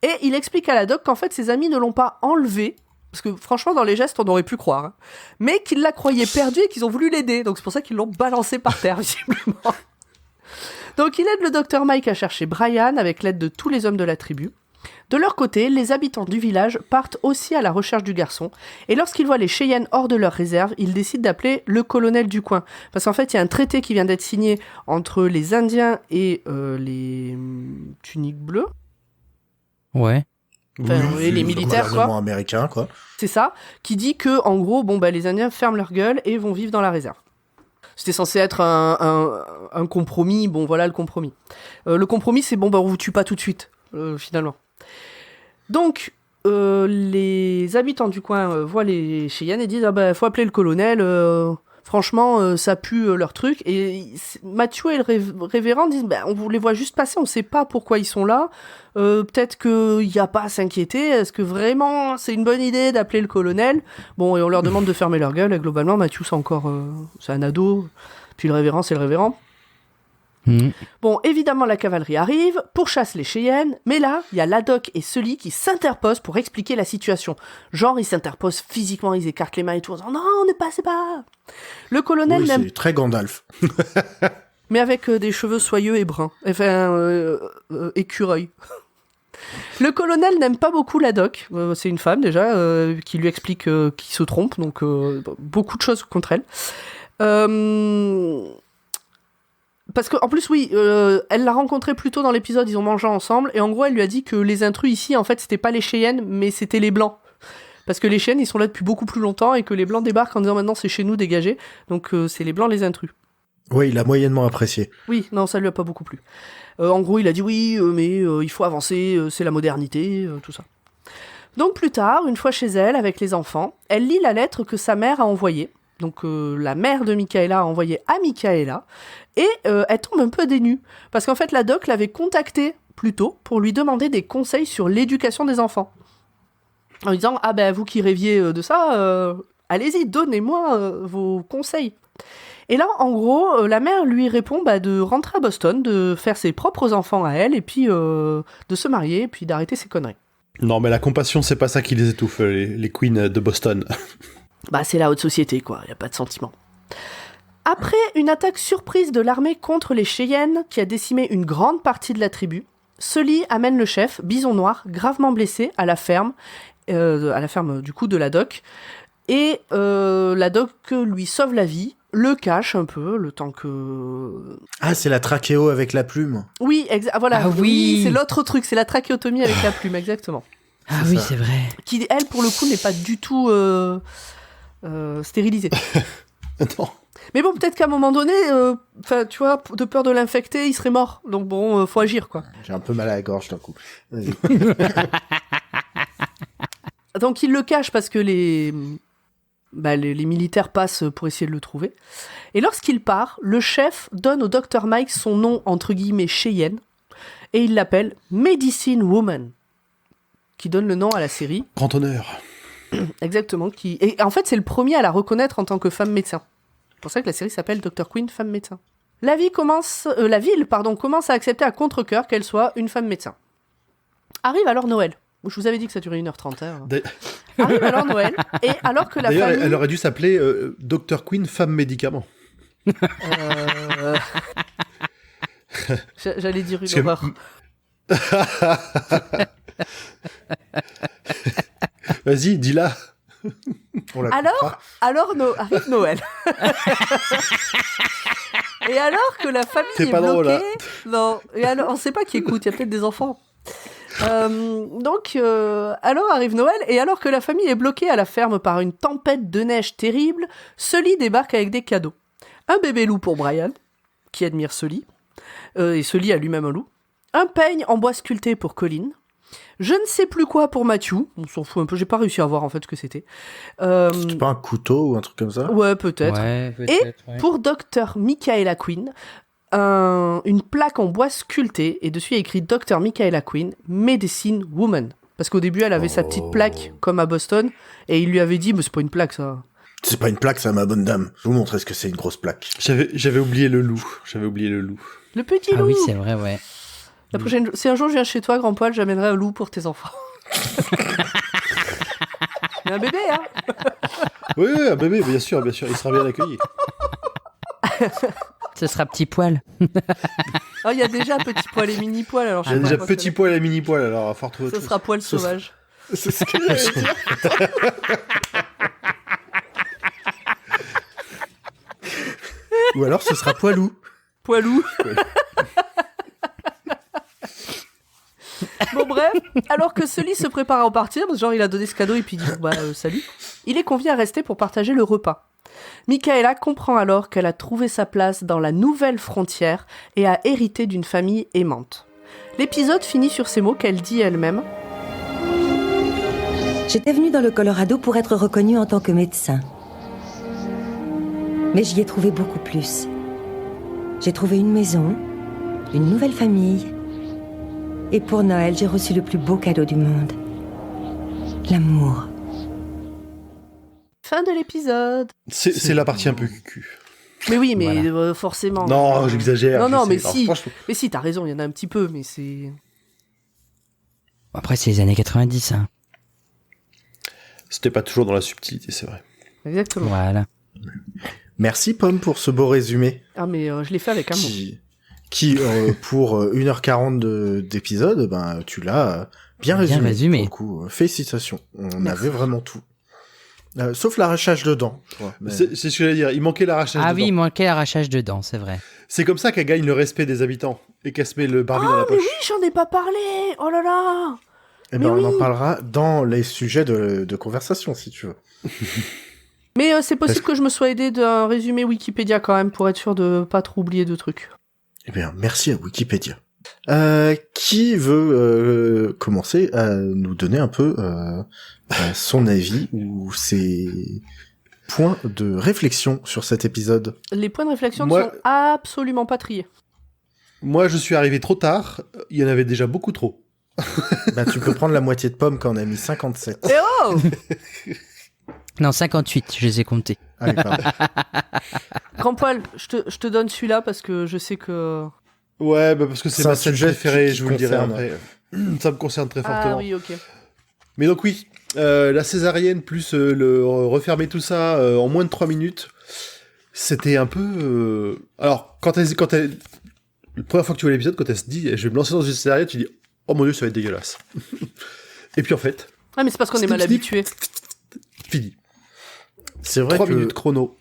et il explique à la doc qu'en fait, ses amis ne l'ont pas enlevé, parce que franchement, dans les gestes, on aurait pu croire, hein, mais qu'ils la croyaient perdue et qu'ils ont voulu l'aider, donc c'est pour ça qu'ils l'ont balancée par terre, visiblement. Donc il aide le Dr Mike à chercher Brian avec l'aide de tous les hommes de la tribu. De leur côté, les habitants du village partent aussi à la recherche du garçon, et lorsqu'ils voient les Cheyennes hors de leur réserve, ils décident d'appeler le colonel du coin. Parce qu'en fait, il y a un traité qui vient d'être signé entre les Indiens et les tuniques bleues. Ouais. Enfin, et les le militaires, quoi. gouvernement américain, quoi. C'est ça, qui dit que, en gros, bon, bah, les Indiens ferment leur gueule et vont vivre dans la réserve. C'était censé être un compromis, bon, voilà le compromis. Le compromis, c'est bon, bah, on vous tue pas tout de suite, finalement. Donc, les habitants du coin voient les Cheyennes et disent, ah bah, faut appeler le colonel, franchement, ça pue leur truc. Et Mathieu et le révérend disent, bah, on les voit juste passer, on sait pas pourquoi ils sont là. Peut-être qu'il n'y a pas à s'inquiéter. Est-ce que vraiment c'est une bonne idée d'appeler le colonel ? Bon, et on leur demande de fermer leur gueule. Et globalement, Mathieu, c'est encore c'est un ado. Puis le révérend, c'est le révérend. Bon, évidemment, la cavalerie arrive, pourchasse les Cheyennes, mais là, il y a Ladoc et Sully qui s'interposent pour expliquer la situation. Genre, ils s'interposent physiquement, ils écartent les mains et tout, en disant « Non, ne passez pas !» Le colonel Oui, n'aime... c'est très Gandalf. Mais avec des cheveux soyeux et bruns. Enfin, écureuil. Le colonel n'aime pas beaucoup Ladoc. C'est une femme, déjà, qui lui explique qu'il se trompe, donc beaucoup de choses contre elle. Parce qu'en plus, oui, elle l'a rencontré plus tôt dans l'épisode, ils ont mangé ensemble, et en gros, elle lui a dit que les intrus ici, en fait, c'était pas les Cheyennes, mais c'était les Blancs. Parce que les Cheyennes, ils sont là depuis beaucoup plus longtemps, et que les Blancs débarquent en disant maintenant c'est chez nous, dégagez. Donc c'est les Blancs les intrus. Oui, il a moyennement apprécié. Oui, non, ça lui a pas beaucoup plu. En gros, il a dit oui, mais il faut avancer, c'est la modernité, tout ça. Donc plus tard, une fois chez elle, avec les enfants, elle lit la lettre que sa mère a envoyée. Donc la mère de Michaela a envoyé à Michaela, et elle tombe un peu dénue. Parce qu'en fait, la doc l'avait contactée plus tôt pour lui demander des conseils sur l'éducation des enfants. En lui disant, ah ben vous qui rêviez de ça, allez-y, donnez-moi vos conseils. Et là, en gros, la mère lui répond de rentrer à Boston, de faire ses propres enfants à elle, et puis de se marier, et puis d'arrêter ses conneries. Non, mais la compassion, c'est pas ça qui les étouffe, les queens de Boston. C'est la haute société, quoi, y a pas de sentiment. Après une attaque surprise de l'armée contre les Cheyennes, qui a décimé une grande partie de la tribu, Sully amène le chef, Bison Noir, gravement blessé, à la ferme du coup de la doc, et la doc lui sauve la vie, le cache un peu, le temps que... Ah, c'est la trachéo avec la plume. Oui, voilà. Ah oui. C'est l'autre truc, c'est la trachéotomie avec la plume, exactement. Ah C'est oui, ça. c'est vrai. qui elle pour le coup n'est pas du tout stérilisée. Non. Mais bon, peut-être qu'à un moment donné, tu vois, de peur de l'infecter, il serait mort. Donc bon, faut agir, quoi. J'ai un peu mal à la gorge d'un coup. Vas-y. Donc il le cache parce que les militaires passent pour essayer de le trouver. Et lorsqu'il part, le chef donne au Dr Mike son nom entre guillemets Cheyenne et il l'appelle Medicine Woman, qui donne le nom à la série. Grand honneur. Exactement. Et en fait, c'est le premier à la reconnaître en tant que femme médecin. C'est pour ça que la série s'appelle Dr Quinn, femme médecin. La ville commence à accepter à contre-cœur qu'elle soit une femme médecin. Arrive alors Noël. Je vous avais dit que ça durait 1h30. Arrive alors Noël, et alors que la D'ailleurs, famille... elle aurait dû s'appeler Dr Quinn, femme médicament. J'allais dire une Parce que- horreur. Vas-y, dis-la. On la coupera. Alors arrive Noël. Et alors que la famille C'est est pas drôle, bloquée... hein. Non, et alors, on sait pas qui écoute, il y a peut-être des enfants. Alors arrive Noël, et alors que la famille est bloquée à la ferme par une tempête de neige terrible, Sully débarque avec des cadeaux. Un bébé loup pour Brian, qui admire Sully, et Sully a lui-même un loup. Un peigne en bois sculpté pour Colin. Je ne sais plus quoi pour Matthew, on s'en fout un peu, j'ai pas réussi à voir en fait ce que c'était. C'est pas un couteau ou un truc comme ça? Ouais, peut-être. Ouais, peut-être. Ouais. Pour Dr Michaela Quinn, une plaque en bois sculpté et dessus il y a écrit Dr Michaela Quinn, Medicine Woman. Parce qu'au début elle avait sa petite plaque comme à Boston et il lui avait dit mais c'est pas une plaque ça. C'est pas une plaque, ça, ma bonne dame. Je vous montrer ce que c'est une grosse plaque. J'avais oublié le loup. Le petit Ah loup. oui, c'est vrai, ouais. La prochaine, si un jour je viens chez toi, grand poil, j'amènerai un loup pour tes enfants. Mais un bébé, hein. Oui, un bébé, bien sûr, il sera bien accueilli. Ce sera petit poil. Oh, il y a déjà petit poil et mini poil, alors je J'ai sais pas déjà quoi petit poil et mini poil, alors à fort trouver Ce autre sera poil Ce sera- sauvage. C'est ce que j'allais dire. Ou alors ce sera poilou. Poilou. Bon bref, alors que Sully se prépare à en partir, genre il a donné ce cadeau et puis il dit salut, il est convié à rester pour partager le repas. Michaela comprend alors qu'elle a trouvé sa place dans la nouvelle frontière et a hérité d'une famille aimante. L'épisode finit sur ces mots qu'elle dit elle-même. J'étais venue dans le Colorado pour être reconnue en tant que médecin. Mais j'y ai trouvé beaucoup plus. J'ai trouvé une maison, une nouvelle famille. Et pour Noël, j'ai reçu le plus beau cadeau du monde. L'amour. Fin de l'épisode. C'est la partie un peu cucu. Mais oui, mais Voilà. forcément. Non, j'exagère. Non, non, je mais sais. Alors, si. franchement, Mais si, t'as raison, il y en a un petit peu, mais c'est... Après, c'est les années 90, hein. c'était pas toujours dans la subtilité, c'est vrai. Exactement. Voilà. Merci, Pomme, pour ce beau résumé. Ah, mais je l'ai fait avec amour. Qui pour 1h40 d'épisode, ben, tu l'as bien Bien résumé. résumé. Pour le coup, félicitations. On Merci. avait vraiment tout. Sauf l'arrachage de dents, je crois. Mais- C'est ce que j'allais dire, il manquait l'arrachage Ah de oui, il dents. manquait l'arrachage de dents, c'est vrai. C'est comme ça qu'elle gagne le respect des habitants et qu'elle se met le Barbie dans la Mais poche. oui, j'en ai pas parlé. Oh là là. Eh mais ben, on oui. en parlera dans les sujets de conversation, si tu veux. Mais c'est possible que je me sois aidé d'un résumé Wikipédia quand même pour être sûr de pas trop oublier de trucs. Eh bien, merci à Wikipédia. Qui veut commencer à nous donner un peu son avis ou ses points de réflexion sur cet épisode? Les points de réflexion Moi- ne sont absolument pas triés. Moi, je suis arrivé trop tard, il y en avait déjà beaucoup trop. Bah, tu peux prendre la moitié de Pomme quand on a mis 57. Eh oh. Non, 58, je les ai comptés. Allez, pardon. Grand poil, je te donne celui-là parce que je sais que... Ouais, bah parce que c'est C'est ma un scène sujet préférée, qui je vous le dirai concerne. après. Ça me concerne très Ah fortement. oui, ok. Mais donc oui, la césarienne plus le refermer tout ça en moins de 3 minutes, c'était un peu... Alors, quand elle... La première fois que tu vois l'épisode, quand elle se dit « je vais me lancer dans une césarienne », tu dis « oh mon dieu, ça va être dégueulasse ». Et puis en fait, Ah mais c'est parce qu'on est mal Snip, snip. habitué. fini. C'est vrai 3 que minutes chrono.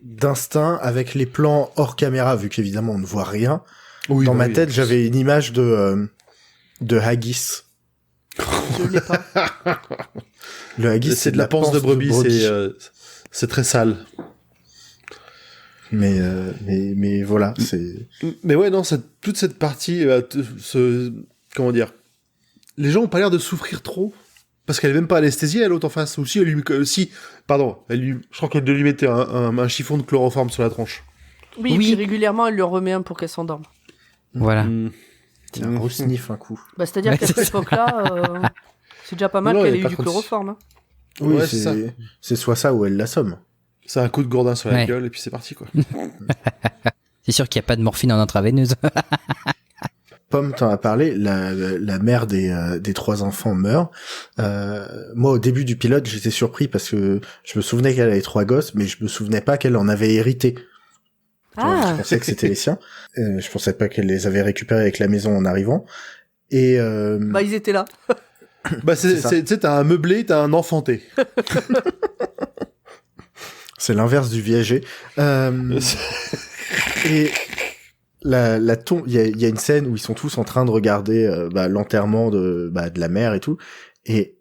d'instinct, avec les plans hors caméra, vu qu'évidemment on ne voit rien, Oui, dans bah ma oui. tête, j'avais une image de haggis. Je l'ai pas. Le haggis, C'est de la panse de brebis, c'est très sale. Mais voilà, c'est... Mais ouais, non, toute cette partie, comment dire, les gens ont pas l'air de souffrir trop, parce qu'elle est même pas anesthésiée, l'autre en face, ou si, je crois qu'elle lui mettait un chiffon de chloroforme sur la tronche. Oui, et Oui. puis régulièrement, elle lui en remet un pour qu'elle s'endorme. Voilà. Tiens, un gros sniff un coup. Bah, c'est-à-dire Ouais, qu'à c'est cette ça. époque-là, c'est déjà pas mal Non, qu'elle y a ait eu pas du trop de- chloroforme. Hein. Oui, Ouais, c'est ça. c'est soit ça ou elle l'assomme. C'est un coup de gourdin sur la Ouais. gueule, et puis c'est parti, quoi. C'est sûr qu'il n'y a pas de morphine en intraveineuse. Pomme, t'en as parlé, la mère des 3 enfants meurt. Moi, au début du pilote, j'étais surpris parce que je me souvenais qu'elle avait 3 gosses, mais je me souvenais pas qu'elle en avait hérité. Je Ah, pensais que c'était les siens. Je pensais pas qu'elle les avait récupérés avec la maison en arrivant. Et bah ils étaient là. Bah, C'est ça. tu sais, t'as un meublé, t'as un enfanté. c'est l'inverse du viager. Et la tombe, il y a une scène où ils sont tous en train de regarder l'enterrement de la mère et tout. Et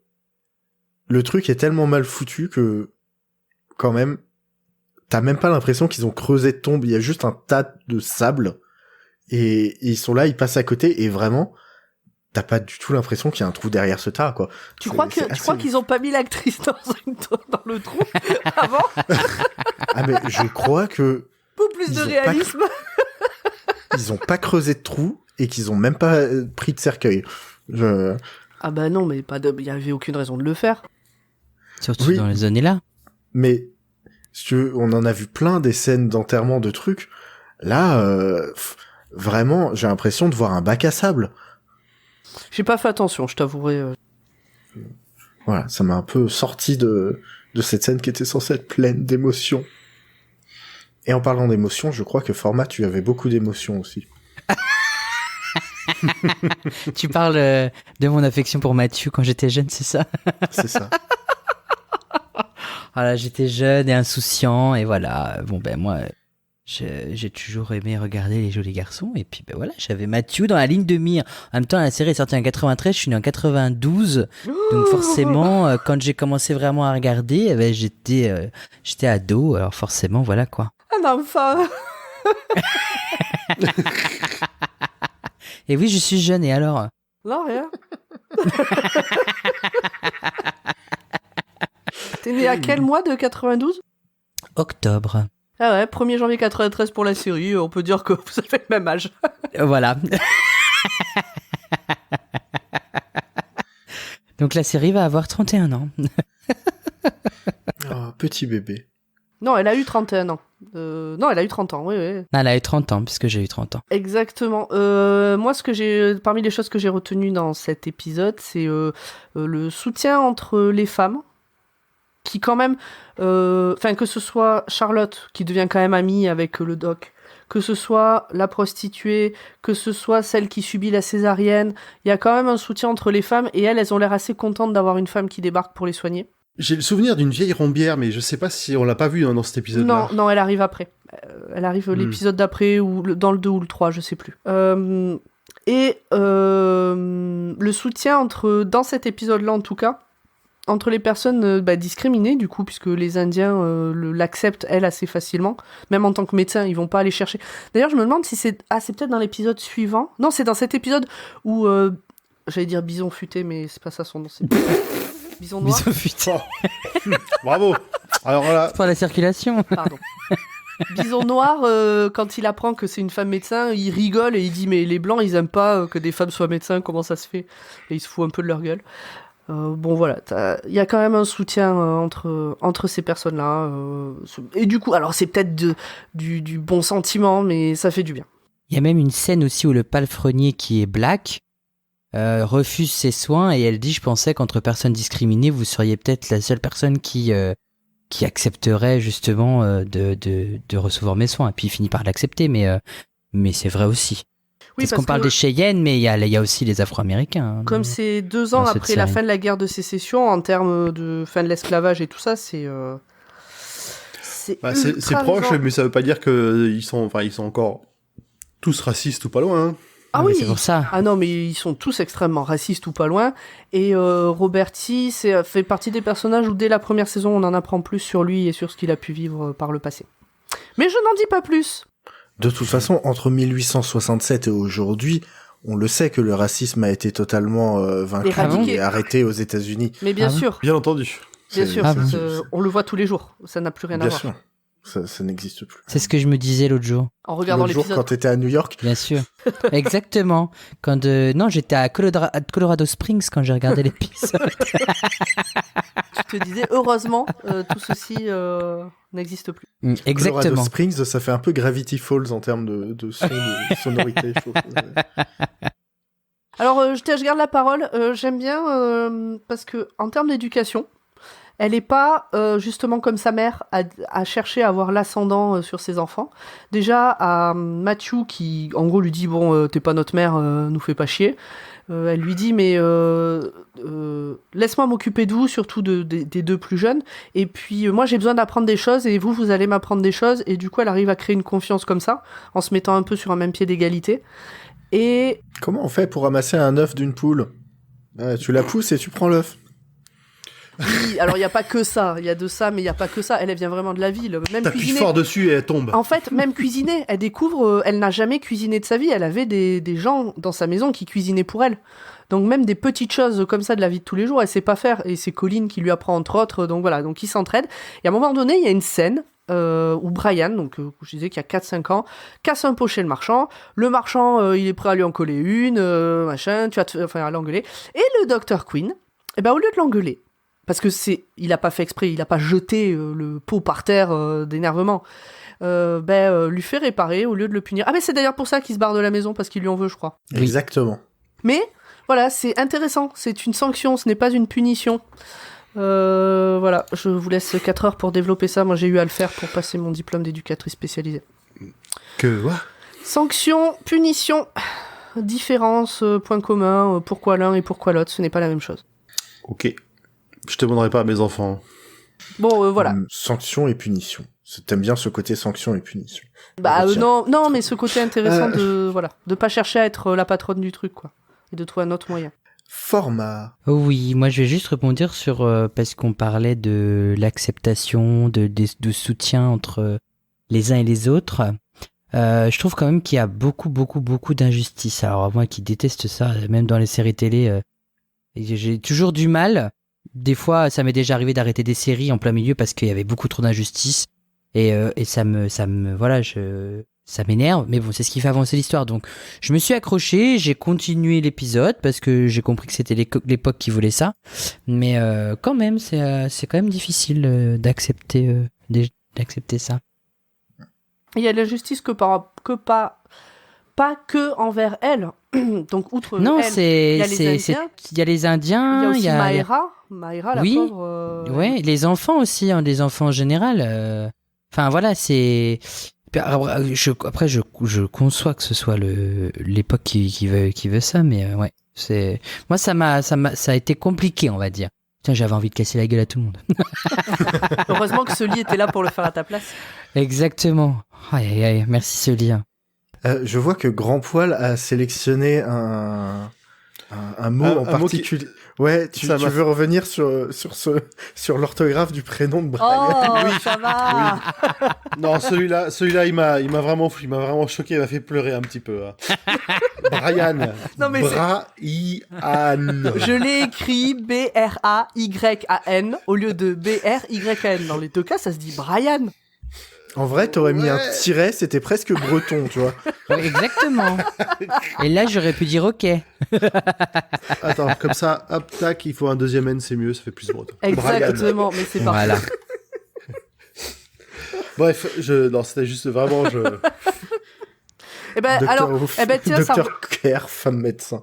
le truc est tellement mal foutu que quand même, t'as même pas l'impression qu'ils ont creusé de tombe. Il y a juste un tas de sable et ils sont là, ils passent à côté et vraiment, t'as pas du tout l'impression qu'il y a un trou derrière ce tas, quoi. Tu crois qu'ils ont pas mis l'actrice dans le trou avant Ah mais je crois que pour plus Ils de ont pas réalisme. ils ont pas creusé de trou et qu'ils ont même pas pris de cercueil. Ah bah non, mais il y avait aucune raison de le faire. Surtout Oui. dans les années-là. Mais si tu veux, on en a vu plein des scènes d'enterrement de trucs. Là, vraiment, j'ai l'impression de voir un bac à sable. J'ai pas fait attention, je t'avouerai. Voilà, ça m'a un peu sorti de cette scène qui était censée être pleine d'émotions. Et en parlant d'émotions, je crois que Format, tu avais beaucoup d'émotions aussi. Tu parles de mon affection pour Mathieu quand j'étais jeune, c'est ça? C'est ça. Voilà, j'étais jeune et insouciant, et voilà. Bon, ben moi, j'ai toujours aimé regarder les jolis garçons, et puis ben voilà, j'avais Mathieu dans la ligne de mire. En même temps, la série est sortie en 93, je suis né en 92, donc forcément, quand j'ai commencé vraiment à regarder, eh ben, j'étais ado, alors forcément, voilà quoi. Un enfant. Et oui, je suis jeune, et alors? Non, rien. T'es né à quel mois de 92 ? Octobre. Ah ouais, 1er janvier 93 pour la série, on peut dire que vous avez le même âge. Voilà. Donc la série va avoir 31 ans. Oh, petit bébé. Non, elle a eu 31 ans. Non, elle a eu 30 ans, oui, oui. Elle a eu 30 ans, puisque j'ai eu 30 ans. Exactement. Moi, parmi les choses que j'ai retenues dans cet épisode, c'est le soutien entre les femmes, qui quand même, que ce soit Charlotte, qui devient quand même amie avec le doc, que ce soit la prostituée, que ce soit celle qui subit la césarienne, il y a quand même un soutien entre les femmes, et elles ont l'air assez contentes d'avoir une femme qui débarque pour les soigner. J'ai le souvenir d'une vieille rombière, mais je sais pas si on l'a pas vue dans cet épisode-là. Non, elle arrive après. Elle arrive l'épisode d'après, ou dans le 2 ou le 3, je sais plus. Et le soutien dans cet épisode-là en tout cas, entre les personnes discriminées du coup, puisque les Indiens l'acceptent elle assez facilement, même en tant que médecin, ils vont pas aller chercher. D'ailleurs, je me demande si c'est peut-être dans l'épisode suivant. Non, c'est dans cet épisode où j'allais dire bison futé, mais c'est pas ça son nom, c'est bison noir. Bisous, putain. Bravo. Alors là, Pour la circulation. Pardon. Bison noir, quand il apprend que c'est une femme médecin, il rigole et il dit mais les blancs ils aiment pas que des femmes soient médecins, comment ça se fait? Et il se fout un peu de leur gueule. Bon voilà, il y a quand même un soutien entre ces personnes-là. Et du coup, alors c'est peut-être du bon sentiment, mais ça fait du bien. Il y a même une scène aussi où le palefrenier qui est black refuse ses soins, et elle dit: je pensais qu'entre personnes discriminées, vous seriez peut-être la seule personne qui accepterait justement de recevoir mes soins. Et puis il finit par l'accepter, mais c'est vrai aussi. Oui, parce qu'on parle des Cheyennes, mais il y a aussi les Afro-Américains. Hein. Comme c'est 2 ans dans cette après la série. fin de la guerre de sécession, en termes de fin de l'esclavage et tout ça, c'est c'est ultra proche, récent. mais ça veut pas dire qu'ils sont encore tous racistes ou pas loin. Hein. Ah Mais oui. c'est pour ça. Ah non, mais ils sont tous extrêmement racistes ou pas loin. Et Roberti fait partie des personnages où dès la première saison, on en apprend plus sur lui et sur ce qu'il a pu vivre par le passé. Mais je n'en dis pas plus. De toute façon, entre 1867 et aujourd'hui, on le sait que le racisme a été totalement vaincu Éradiqué. et arrêté aux États-Unis. Mais bien Ah bon sûr, Bien entendu. bien C'est- sûr, Ah bon. on le voit tous les jours. Ça n'a plus rien à Bien voir. sûr, ça n'existe plus. C'est ce que je me disais l'autre jour. En regardant L'autre jour, l'épisode. quand t'étais à New York, Bien sûr. Exactement. Quand non, j'étais à Colorado Springs quand j'ai regardé l'épisode. Tu te disais, heureusement, tout ceci n'existe plus. Colorado Exactement. Springs, ça fait un peu Gravity Falls en termes de son, de sonorité. Je trouve. Alors, je garde la parole. J'aime bien parce que en termes d'éducation, elle n'est pas justement comme sa mère à chercher à avoir l'ascendant sur ses enfants. Déjà à Matthew qui, en gros, lui dit bon, t'es pas notre mère, nous fais pas chier. Elle lui dit mais laisse-moi m'occuper de vous, surtout des deux plus jeunes. Et puis moi j'ai besoin d'apprendre des choses et vous allez m'apprendre des choses. Et du coup elle arrive à créer une confiance comme ça en se mettant un peu sur un même pied d'égalité. Et Comment on fait pour ramasser un œuf d'une poule? Tu la pousses et tu prends l'œuf. oui, alors il n'y a pas que ça, il y a de ça, mais il n'y a pas que ça. Elle vient vraiment de la ville, même T'appuies cuisiner. fort dessus et elle tombe. En fait, même cuisiner, elle découvre, elle n'a jamais cuisiné de sa vie, elle avait des gens dans sa maison qui cuisinaient pour elle. Donc même des petites choses comme ça de la vie de tous les jours, elle sait pas faire. Et c'est Colin qui lui apprend entre autres, donc voilà, donc ils s'entraident. Et à un moment donné, il y a une scène où Brian, donc je disais qu'il y a 4-5 ans, casse un pot chez le marchand. Le marchand, il est prêt à lui en coller une, machin, tu vas à l'engueuler. Et le Dr. Quinn, eh ben, au lieu de l'engueuler, parce que il a pas fait exprès, il a pas jeté le pot par terre d'énervement. Lui fait réparer au lieu de le punir. Ah mais c'est d'ailleurs pour ça qu'il se barre de la maison, parce qu'il lui en veut, je crois. Oui. Exactement. Mais voilà, c'est intéressant, c'est une sanction, ce n'est pas une punition. Voilà, je vous laisse 4 heures pour développer ça. Moi j'ai eu à le faire pour passer mon diplôme d'éducatrice spécialisée. Que quoi? Sanction, punition, différence, point commun, pourquoi l'un et pourquoi l'autre, ce n'est pas la même chose. Ok. Je te demanderai pas à mes enfants. Bon, voilà. Sanction et punition. T'aimes bien ce côté sanction et punition. Bah Tiens. non, mais ce côté intéressant de pas chercher à être la patronne du truc, quoi. Et de trouver un autre moyen. Format. Oui, moi je vais juste rebondir sur parce qu'on parlait de l'acceptation, de soutien entre les uns et les autres. Je trouve quand même qu'il y a beaucoup d'injustice. Alors moi qui déteste ça, même dans les séries télé, j'ai toujours du mal. Des fois, ça m'est déjà arrivé d'arrêter des séries en plein milieu parce qu'il y avait beaucoup trop d'injustice et ça m'énerve. Mais bon, c'est ce qui fait avancer l'histoire. Donc, je me suis accroché, j'ai continué l'épisode parce que j'ai compris que c'était l'époque qui voulait ça. Mais quand même, c'est quand même difficile d'accepter ça. Il y a l'injustice pas que envers elle. Donc, outre Non, elle, il y a les Indiens. il y a les Indiens, Il y a aussi Maëra, la Oui, pauvre. ouais, les enfants aussi, hein, les enfants en général. Enfin voilà, c'est. Après, je conçois que ce soit l'époque qui veut ça, mais ouais, c'est. Moi, ça a été compliqué, on va dire. Putain, j'avais envie de casser la gueule à tout le monde. Heureusement que Sully était là pour le faire à ta place. Exactement. Aïe, aïe, aïe, merci Sully. Je vois que Grand Poil a sélectionné un mot en particulier. Ouais, tu veux revenir sur l'orthographe du prénom de Brian. Oh, ça va. Non, celui-là, il m'a vraiment choqué, il m'a fait pleurer un petit peu. Hein. Brian. Non, mais Brian. Je l'ai écrit B-R-A-Y-A-N au lieu de B-R-Y-A-N. Dans les deux cas, ça se dit Brian. En vrai, t'aurais mis un tiret, c'était presque breton, tu vois. Ouais, exactement. Et là, j'aurais pu dire OK. Attends, comme ça, hop, tac, il faut un deuxième N, c'est mieux, ça fait plus breton. Exactement, mais c'est parfait. Voilà. Bref, non, c'était juste vraiment, Eh ben, tiens, Docteur Kerr, femme médecin.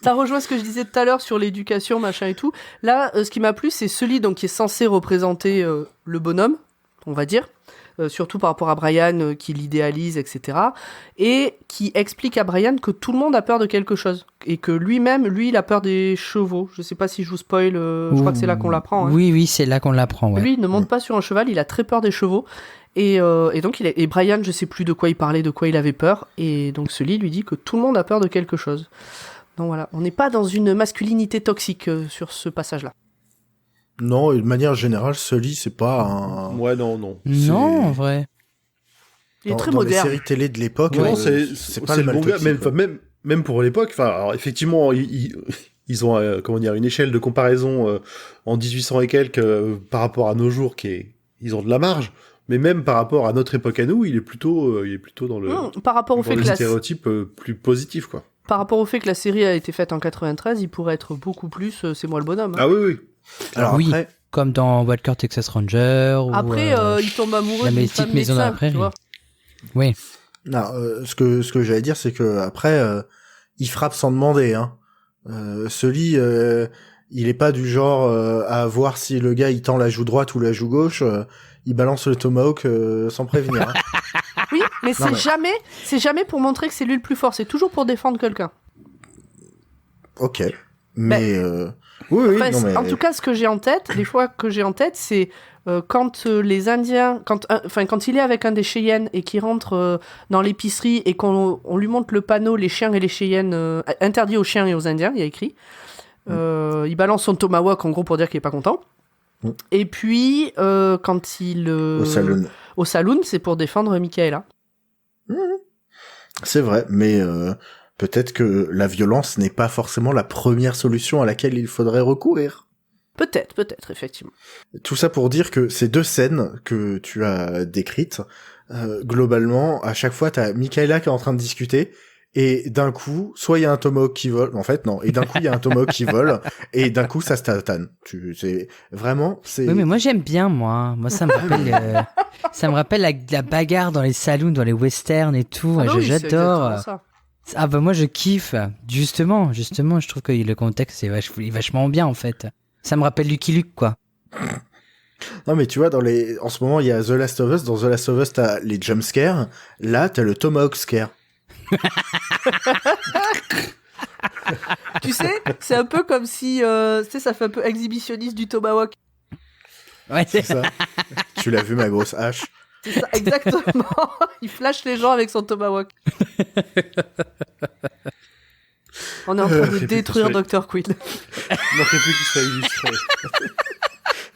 ça rejoint ce que je disais tout à l'heure sur l'éducation, machin et tout. Là, ce qui m'a plu, c'est Sully, donc, qui est censé représenter le bonhomme, on va dire. Surtout par rapport à Brian qui l'idéalise, etc. Et qui explique à Brian que tout le monde a peur de quelque chose. Et que lui-même, il a peur des chevaux. Je sais pas si je vous spoil, je crois que c'est là qu'on l'apprend. Hein. Oui, c'est là qu'on l'apprend. Ouais. Lui, il ne monte pas sur un cheval, il a très peur des chevaux. Et donc, et Brian, je sais plus de quoi il parlait, de quoi il avait peur. Et donc, Sully lui dit que tout le monde a peur de quelque chose. Donc voilà, on n'est pas dans une masculinité toxique sur ce passage-là. Non, et de manière générale, Sully, c'est pas un... Ouais, non. Non, en vrai. Il est très dans moderne. les séries télé de l'époque, Non, c'est pas le bon mal gars, toxique, quoi. même pour l'époque. Enfin, alors effectivement, ils ont une échelle de comparaison en 1800 et quelques par rapport à nos jours ils ont de la marge. Mais même par rapport à notre époque à nous, il est plutôt dans le Par rapport au fait que stéréotype plus positif, quoi. Par rapport au fait que la série a été faite en 93, il pourrait être beaucoup plus c'est moi le bonhomme. Hein. Ah oui. Alors oui, après, comme dans Walker Texas Ranger. Après, ou, il tombe amoureux La d'une Petite femme Maison dans la médecin, Prairie. tu vois. Oui. non, ce que j'allais dire, c'est que après, il frappe sans demander. Hein. Sully, il est pas du genre à voir si le gars il tend la joue droite ou la joue gauche. Il balance le tomahawk sans prévenir. Hein. Oui, mais Non, c'est jamais pour montrer que c'est lui le plus fort. C'est toujours pour défendre quelqu'un. Ok, mais oui, Enfin, non mais en tout cas, ce que j'ai en tête, les fois que j'ai en tête, c'est quand les Indiens, quand il est avec un des Cheyennes et qu'il rentre dans l'épicerie et qu'on lui montre le panneau les chiens et les Cheyennes interdits aux chiens et aux Indiens, il y a écrit. Il balance son tomahawk en gros pour dire qu'il est pas content. Et puis quand il au saloon, c'est pour défendre Michaela. c'est vrai, mais peut-être que la violence n'est pas forcément la première solution à laquelle il faudrait recourir. Peut-être, effectivement. Tout ça pour dire que ces deux scènes que tu as décrites, globalement, à chaque fois, t'as Michaela qui est en train de discuter, et d'un coup, soit il y a un tomahawk qui vole, en fait, non, et d'un coup, il y a un tomahawk qui vole, et d'un coup, ça se tatane. C'est vraiment, c'est... Oui, mais moi j'aime bien, moi. Moi, ça me rappelle, ça me rappelle la bagarre dans les saloons, dans les westerns et tout. Ah bah oui, c'est J'adore. exactement ça. Ah bah moi je kiffe. Justement, je trouve que le contexte est vachement bien en fait. Ça me rappelle Lucky Luke, quoi. Non, mais tu vois, en ce moment, il y a The Last of Us. Dans The Last of Us, t'as les jumpscares. Là, t'as le tomahawk scare. Tu sais, c'est un peu comme si, ça fait un peu exhibitionniste du tomahawk. Ouais, C'est ça. Tu l'as vu, ma grosse hache. C'est ça, exactement. Il flash les gens avec son tomahawk. On est en train de fait détruire plus Dr. Quill. Il manquait plus qu'il soit illustré.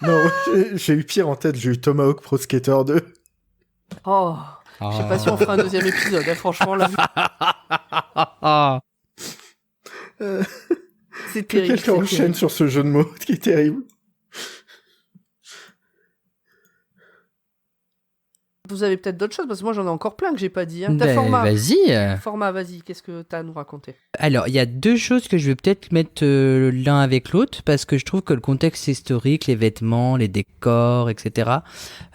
Non, j'ai eu pire en tête. J'ai eu Tomahawk Pro Skater 2. Oh, je sais pas si on fera un deuxième épisode, hein, franchement, là. C'est terrible. Quelqu'un enchaîne sur ce jeu de mots qui est terrible. Vous avez peut-être d'autres choses, parce que moi j'en ai encore plein que j'ai pas dit. Hein. Ben, vas-y. Format, vas-y, qu'est-ce que t'as à nous raconter? Alors, il y a deux choses que je vais peut-être mettre l'un avec l'autre, parce que je trouve que le contexte historique, les vêtements, les décors, etc.,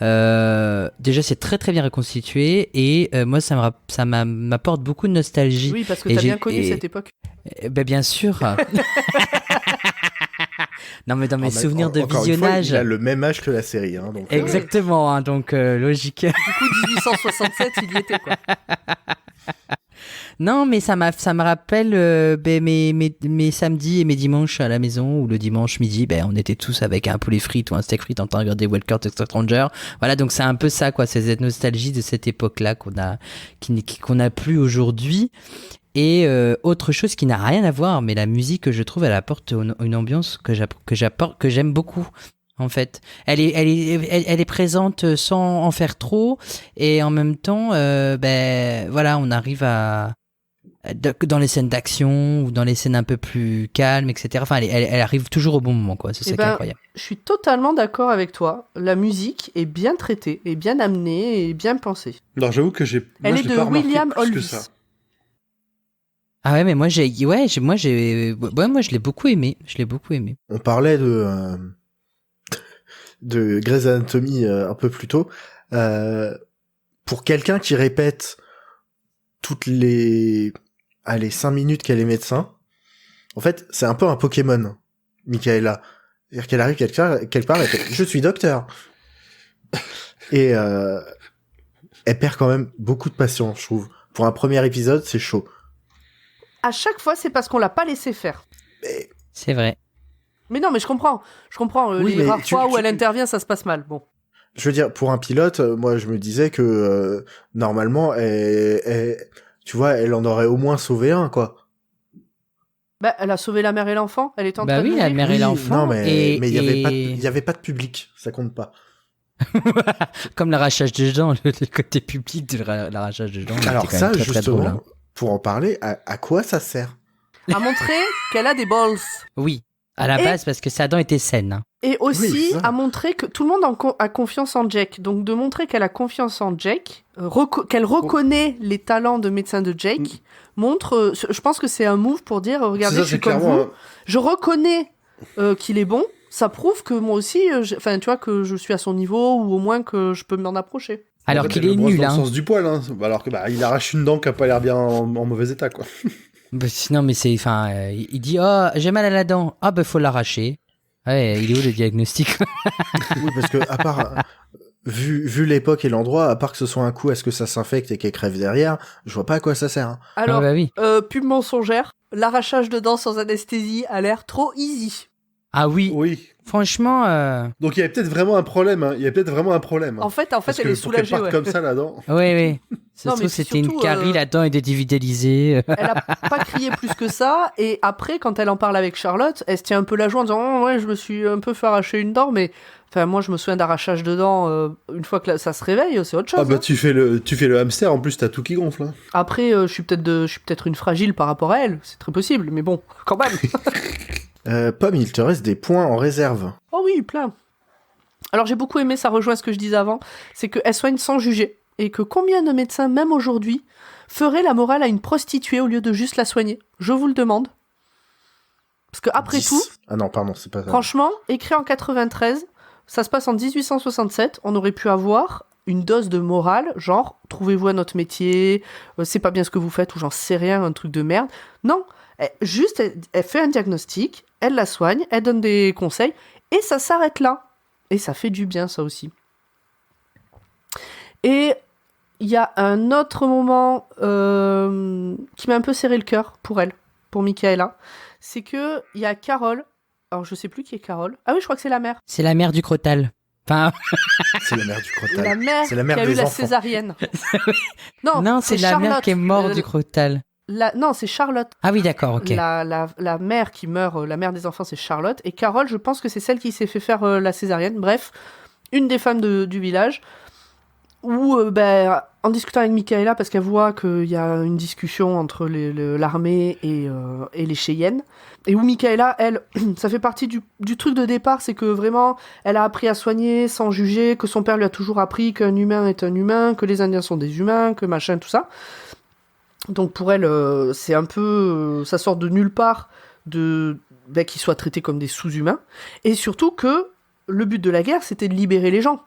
déjà c'est très très bien reconstitué, et moi ça m'apporte beaucoup de nostalgie. Oui, parce que Et t'as j'ai- bien connu cette époque. Ben bien sûr. Non mais dans mes souvenirs de Encore une fois, visionnage. il a le même âge que la série. Hein, donc, Exactement, hein, donc logique. Du coup, 1867, il y était, quoi. Non, mais ça me rappelle mes samedis et mes dimanches à la maison, où le dimanche midi, on était tous avec un poulet frites ou un steak frites en train de regarder Walker Texas Ranger. Voilà, donc c'est un peu ça, quoi. C'est cette nostalgie de cette époque-là qu'on a plus aujourd'hui. Et autre chose qui n'a rien à voir, mais la musique, je trouve, elle apporte une ambiance que j'aime beaucoup. En fait, elle est présente sans en faire trop, et en même temps, voilà, on arrive dans les scènes d'action ou dans les scènes un peu plus calmes, etc. Enfin, elle arrive toujours au bon moment, quoi. C'est ça qui est incroyable. Je suis totalement d'accord avec toi. La musique est bien traitée, est bien amenée et bien pensée. Non, j'avoue que Elle est je l'ai de pas remarqué William plus que Olvis. ça. Ah ouais, mais moi je l'ai beaucoup aimé. Je l'ai beaucoup aimé. On parlait de Grey's Anatomy un peu plus tôt. Pour quelqu'un qui répète toutes les 5 minutes qu'elle est médecin, en fait, c'est un peu un Pokémon, Michaela. C'est-à-dire qu'elle arrive quelque part et fait « Je suis docteur !» Et elle perd quand même beaucoup de patience, je trouve. Pour un premier épisode, c'est chaud. À chaque fois, c'est parce qu'on l'a pas laissé faire. C'est vrai. Mais non, mais je comprends. Oui, les mais rares tu- fois où tu- elle intervient, ça se passe mal. Bon. Je veux dire, pour un pilote, moi, je me disais que normalement, tu vois, elle en aurait au moins sauvé un, quoi. Bah, elle a sauvé la mère et l'enfant. Elle était en Bah train de oui, la mourir. mère et Oui, l'enfant. non, mais il et... y avait pas de public, ça compte pas. Comme l'arrachage des dents, le côté public de l'arrachage des dents. Alors était quand ça, même très, très justement, drôle, hein. pour en parler, à quoi ça sert? À montrer qu'elle a des balls. Oui, à la Et- base, parce que sa dent était saine. Hein. Et aussi Oui, ça. à montrer que tout le monde a confiance en Jake. Donc de montrer qu'elle a confiance en Jake, qu'elle reconnaît les talents de médecin de Jake, montre. Je pense que c'est un move pour dire regardez, C'est ça, je suis c'est comme clairement vous. un- Je reconnais qu'il est bon. Ça prouve que moi aussi, enfin tu vois que je suis à son niveau ou au moins que je peux m'en approcher. Alors En fait, qu'il elle est le brosse nul, dans le hein. sens du poil, hein. Alors que il arrache une dent qui a pas l'air bien en mauvais état, quoi. Bah, non, mais c'est, enfin, il dit, oh, j'ai mal à la dent. Ah, bah, faut l'arracher. Ouais, il est où le diagnostic? Oui, parce que à part vu l'époque et l'endroit, à part que ce soit un coup à ce que ça s'infecte et qu'elle crève derrière, je vois pas à quoi ça sert. Hein. Alors, Ah, bah oui. pub mensongère, l'arrachage de dents sans anesthésie a l'air trop easy. Ah oui, Oui. franchement, Donc il y avait peut-être vraiment un problème, hein. Il y avait peut-être vraiment un problème. Hein. En fait, Parce elle que est pour qu'elle soulagée. parte Ouais. comme ça, là-dedans. oui. Ça Non, se mais trouve, c'était une surtout, carie, la dent est dévitalisée. Elle a pas crié plus que ça, et après, quand elle en parle avec Charlotte, elle se tient un peu la joue en disant oh, ouais, je me suis un peu fait arracher une dent, mais enfin, moi je me souviens d'arrachage de dents une fois que ça se réveille, c'est autre chose. Ah bah hein. tu fais le hamster, en plus t'as tout qui gonfle. Hein. Après, je suis peut-être une fragile par rapport à elle, c'est très possible, mais bon, quand même. Pomme, il te reste des points en réserve. Oh oui, plein. Alors j'ai beaucoup aimé, ça rejoint ce que je disais avant, c'est qu'elle soigne sans juger, et que combien de médecins, même aujourd'hui, feraient la morale à une prostituée au lieu de juste la soigner? Je vous le demande. Parce que après 10. tout, Ah non, pardon, c'est pas ça. franchement, écrit en 93, ça se passe en 1867, on aurait pu avoir une dose de morale, genre, trouvez-vous un autre métier, c'est pas bien ce que vous faites, ou j'en sais rien, un truc de merde. Non, elle fait un diagnostic, elle la soigne, elle donne des conseils, et ça s'arrête là. Et ça fait du bien, ça aussi. Et il y a un autre moment qui m'a un peu serré le cœur pour elle, pour Michaela. C'est que il y a Carole. Alors je sais plus qui est Carole. Ah oui, je crois que c'est la mère. C'est la mère du Crotal. Enfin, C'est la mère du Crotal. La mère, C'est la mère qui a des eu la enfants. césarienne. non, c'est la mère Charlotte. qui est morte du Crotal. Non, c'est Charlotte. Ah oui, d'accord, ok. La mère qui meurt, la mère des enfants, c'est Charlotte. Et Carole, je pense que c'est celle qui s'est fait faire la césarienne. Bref, une des femmes du village. Où, en discutant avec Michaela, parce qu'elle voit qu'il y a une discussion entre l'armée et les Cheyennes, et où Michaela, elle, ça fait partie du truc de départ, c'est que vraiment, elle a appris à soigner sans juger, que son père lui a toujours appris qu'un humain est un humain, que les Indiens sont des humains, que machin, tout ça. Donc pour elle, c'est un peu... ça sort de nulle part qu'ils soient traités comme des sous-humains, et surtout que le but de la guerre, c'était de libérer les gens.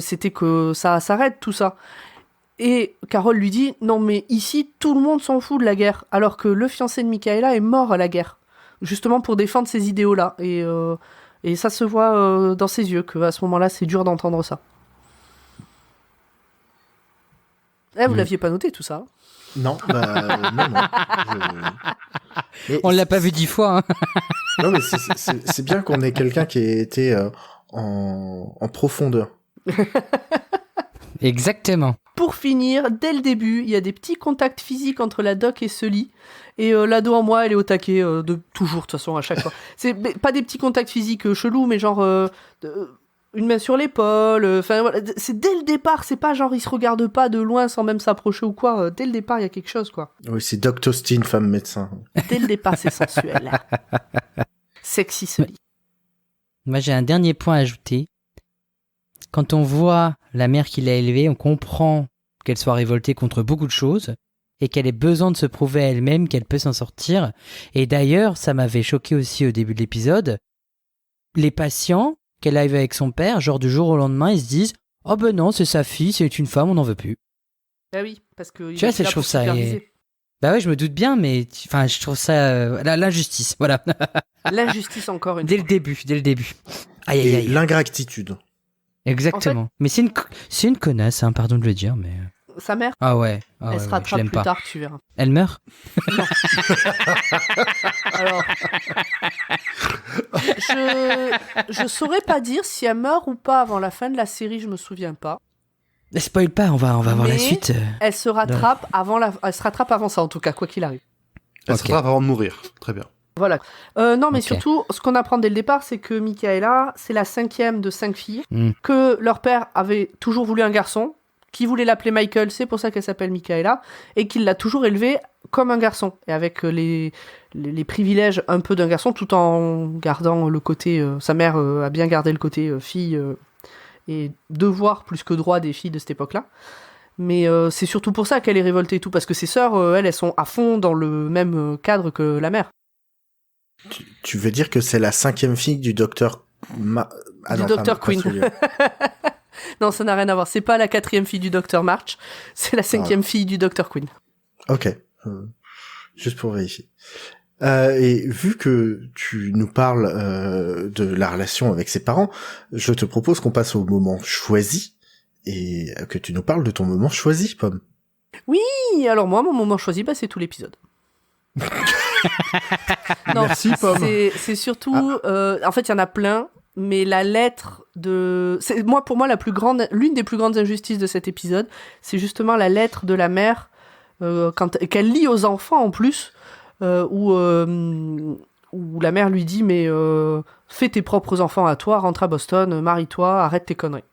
C'était que ça s'arrête, tout ça. Et Carole lui dit, non mais ici, tout le monde s'en fout de la guerre, alors que le fiancé de Michaela est mort à la guerre, justement pour défendre ces idéaux-là. Et ça se voit dans ses yeux, qu'à ce moment-là, c'est dur d'entendre ça. Vous l'aviez pas noté, tout ça? Non, non. Mais On l'a pas vu 10 fois. Hein. Non, mais c'est bien qu'on ait quelqu'un qui ait été en profondeur. Exactement. Pour finir, dès le début, il y a des petits contacts physiques entre la doc et Sully. Et l'ado en moi, elle est au taquet de toujours, de toute façon, à chaque fois. C'est pas des petits contacts physiques chelous, mais genre une main sur l'épaule. Enfin, voilà. C'est dès le départ, c'est pas genre ils se regardent pas de loin sans même s'approcher ou quoi. Dès le départ, il y a quelque chose, quoi. Oui, c'est Doc Tostin, femme médecin. Dès le départ, c'est sensuel. Sexy Sully. Moi, j'ai un dernier point à ajouter. Quand on voit la mère qui l'a élevée, on comprend qu'elle soit révoltée contre beaucoup de choses et qu'elle ait besoin de se prouver à elle-même qu'elle peut s'en sortir. Et d'ailleurs, ça m'avait choqué aussi au début de l'épisode. Les patients qu'elle arrive avec son père, genre du jour au lendemain, ils se disent « Oh ben non, c'est sa fille, c'est une femme, on n'en veut plus. Ah oui, parce que... Tu vois, je trouve ça... Bah ouais, je me doute bien, mais enfin, je trouve ça... l'injustice, voilà. L'injustice encore une Dès fois. le début. Aïe, aïe, Et aïe. l'ingratitude. Exactement. Mais c'est une connasse, hein, pardon de le dire, mais... sa mère, Ah ouais, elle se je rattrape l'aime plus pas. tard, tu verras. Elle meurt? Alors, je saurais pas dire si elle meurt ou pas avant la fin de la série, je me souviens pas. Ne spoil pas, on va voir la Mais suite. Elle se rattrape elle se rattrape avant ça, en tout cas, quoi qu'il arrive. Elle Ok. se rattrape avant de mourir. Très bien. Voilà. Non, mais Ok. surtout, ce qu'on apprend dès le départ, c'est que Michaela, c'est la 5e de 5 filles, Mm. que leur père avait toujours voulu un garçon, qui voulait l'appeler Michael, c'est pour ça qu'elle s'appelle Michaela, et qu'il l'a toujours élevée comme un garçon, et avec les privilèges un peu d'un garçon, tout en gardant le côté... sa mère a bien gardé le côté fille et devoir plus que droit des filles de cette époque-là. Mais c'est surtout pour ça qu'elle est révoltée et tout, parce que ses sœurs, elles sont à fond dans le même cadre que la mère. Tu veux dire que c'est la 5e fille du docteur Du Dr. Queen. Non, ça n'a rien à voir. C'est pas la 4e fille du Dr. March, c'est la 5e fille du Dr. Queen. Ok. Juste pour vérifier. Et vu que tu nous parles de la relation avec ses parents, je te propose qu'on passe au moment choisi et que tu nous parles de ton moment choisi, Pomme. Oui, alors moi, mon moment choisi, c'est tout l'épisode. Non, Merci, Pomme. c'est surtout... en fait, il y en a plein, mais la lettre de... pour moi, l'une des plus grandes injustices de cet épisode, c'est justement la lettre de la mère, qu'elle lit aux enfants en plus, où la mère lui dit, mais fais tes propres enfants à toi, rentre à Boston, marie-toi, arrête tes conneries.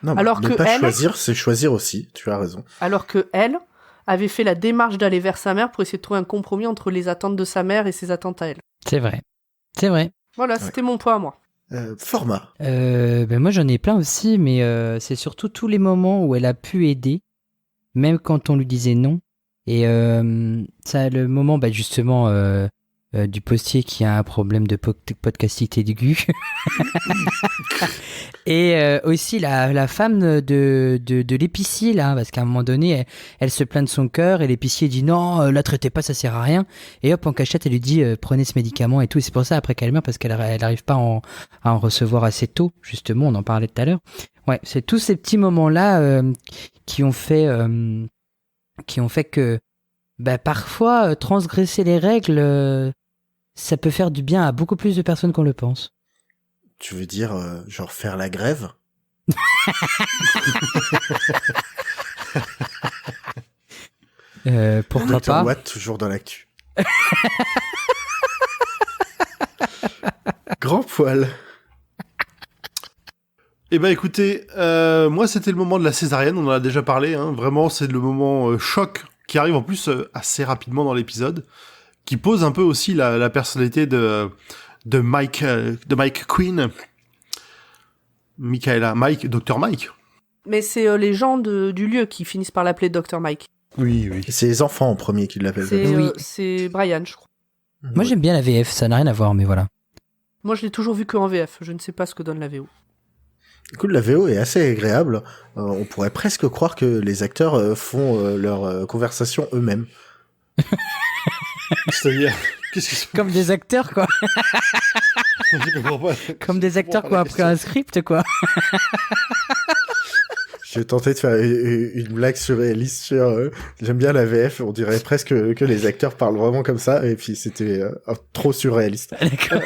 Non, mais Alors ne que pas elle- choisir, c'est choisir aussi. Tu as raison. Alors que elle avait fait la démarche d'aller vers sa mère pour essayer de trouver un compromis entre les attentes de sa mère et ses attentes à elle. C'est vrai. C'est vrai. Voilà, c'était mon point à moi. Format. Moi j'en ai plein aussi, mais c'est surtout tous les moments où elle a pu aider, même quand on lui disait non. Et ça, le moment justement du postier qui a un problème de podcastité aigu. Et aussi la femme de l'épicier, là, parce qu'à un moment donné, elle se plaint de son cœur et l'épicier dit non, la traitez pas, ça sert à rien. Et hop, en cachette, elle lui dit prenez ce médicament et tout. Et c'est pour ça après qu'elle meurt, parce qu'elle n'arrive pas à en recevoir assez tôt, justement, on en parlait tout à l'heure. Ouais, c'est tous ces petits moments-là qui ont fait que parfois transgresser les règles, ça peut faire du bien à beaucoup plus de personnes qu'on le pense. Tu veux dire, genre faire la grève? Pourquoi Dr. pas? Watt, toujours dans l'actu. Grand poil. Eh ben écoutez, moi c'était le moment de la césarienne, on en a déjà parlé, hein. Vraiment c'est le moment choc qui arrive en plus assez rapidement dans l'épisode, qui pose un peu aussi la personnalité de Mike Queen, Michaela, Dr. Mike. Mais c'est les gens du lieu qui finissent par l'appeler Dr. Mike. Oui. C'est les enfants en premier qui l'appellent. C'est Oui. c'est Brian, je crois. Moi j'aime bien la VF, ça n'a rien à voir, mais voilà. Moi, je l'ai toujours vu qu'en VF. Je ne sais pas ce que donne la VO. Écoute, la VO est assez agréable. On pourrait presque croire que les acteurs font leur conversation eux-mêmes. C'est-à-dire, qu'est-ce que c'est? Comme des acteurs, quoi. Je comprends pas. Comme des acteurs qui ont appris un script, quoi. J'ai tenté de faire une blague surréaliste sur... J'aime bien la VF, on dirait presque que les acteurs parlent vraiment comme ça, et puis c'était trop surréaliste. D'accord.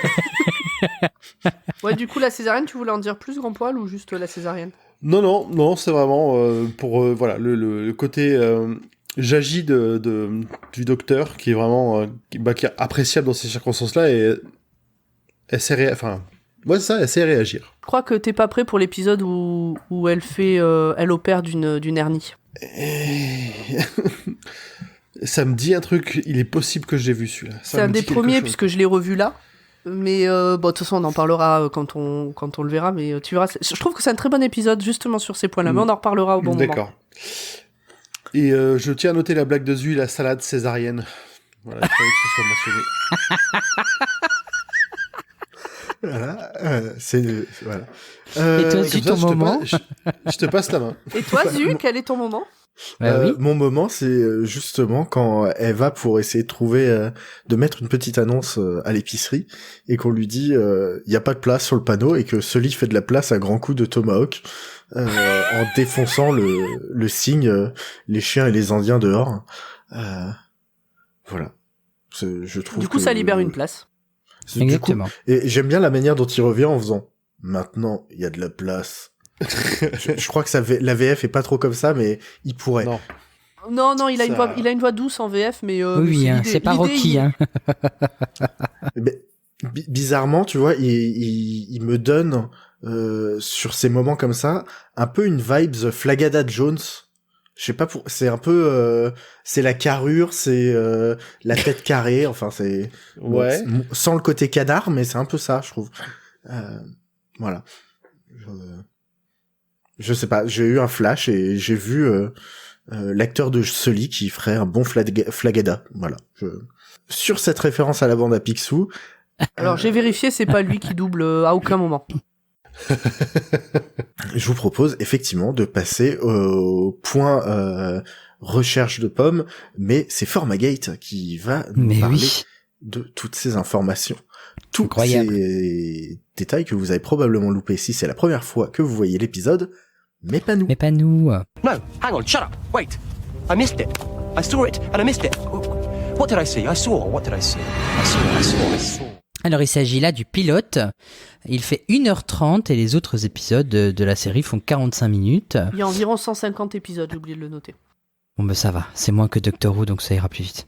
Ouais, du coup, la césarienne, tu voulais en dire plus, grand poil, ou juste la césarienne? Non, c'est vraiment pour voilà le côté j'agis du docteur qui est vraiment qui est appréciable dans ces circonstances-là et elle sait c'est ça, elle sait réagir. Je crois que t'es pas prêt pour l'épisode où elle opère d'une hernie. Ça me dit un truc, il est possible que j'ai vu celui-là. Ça C'est un me des dit quelque premiers, chose. puisque je l'ai revu là. Mais de toute façon, on en parlera quand on le verra. Mais tu verras, je trouve que c'est un très bon épisode, justement sur ces points-là. Mais on en reparlera au bon moment. D'accord. Et je tiens à noter la blague de Zui, la salade césarienne. Voilà, il fallait que ce soit mentionné. Voilà, voilà. Et toi, Comme Zu, ça, ton moment je te passe la main. Et toi, Zu, quel est ton moment? Oui. Mon moment, c'est justement quand elle va pour essayer de trouver, de mettre une petite annonce à l'épicerie et qu'on lui dit il y a pas de place sur le panneau et que Sully fait de la place à grands coups de tomahawk en défonçant le signe les chiens et les Indiens dehors. Voilà. Je trouve Du coup, ça libère une place. Du coup, Exactement. et j'aime bien la manière dont il revient en faisant maintenant il y a de la place. je crois que la VF est pas trop comme ça, mais il pourrait. Non. Non, il a Ça- une voix douce en VF, mais Oui, hein, c'est pas Rocky. Hein. Mais, bizarrement, tu vois, il me donne sur ces moments comme ça un peu une vibes Flagada Jones. Je sais pas c'est un peu c'est la carrure, c'est la tête carrée, enfin c'est Ouais. sans le côté canard, mais c'est un peu ça, je trouve. Voilà. Je sais pas, j'ai eu un flash et j'ai vu l'acteur de Sully qui ferait un bon Flagada. Voilà. Sur cette référence à la bande à Picsou. Alors j'ai vérifié, c'est pas lui qui double à aucun moment. Je vous propose effectivement de passer au point recherche de pommes, mais c'est Formagate qui va nous Mais parler oui. de toutes ces informations. Tous Incroyable. ces détails que vous avez probablement loupés si c'est la première fois que vous voyez l'épisode, mais pas nous. Mais pas nous. No, hang on, shut up. Wait. I missed it. I saw it and I missed it. What did I see? I saw. What did I see? I saw. Alors il s'agit là du pilote. Il fait 1h30 et les autres épisodes de la série font 45 minutes. Il y a environ 150 épisodes, j'ai oublié de le noter. Bon ben ça va, c'est moins que Doctor Who donc ça ira plus vite.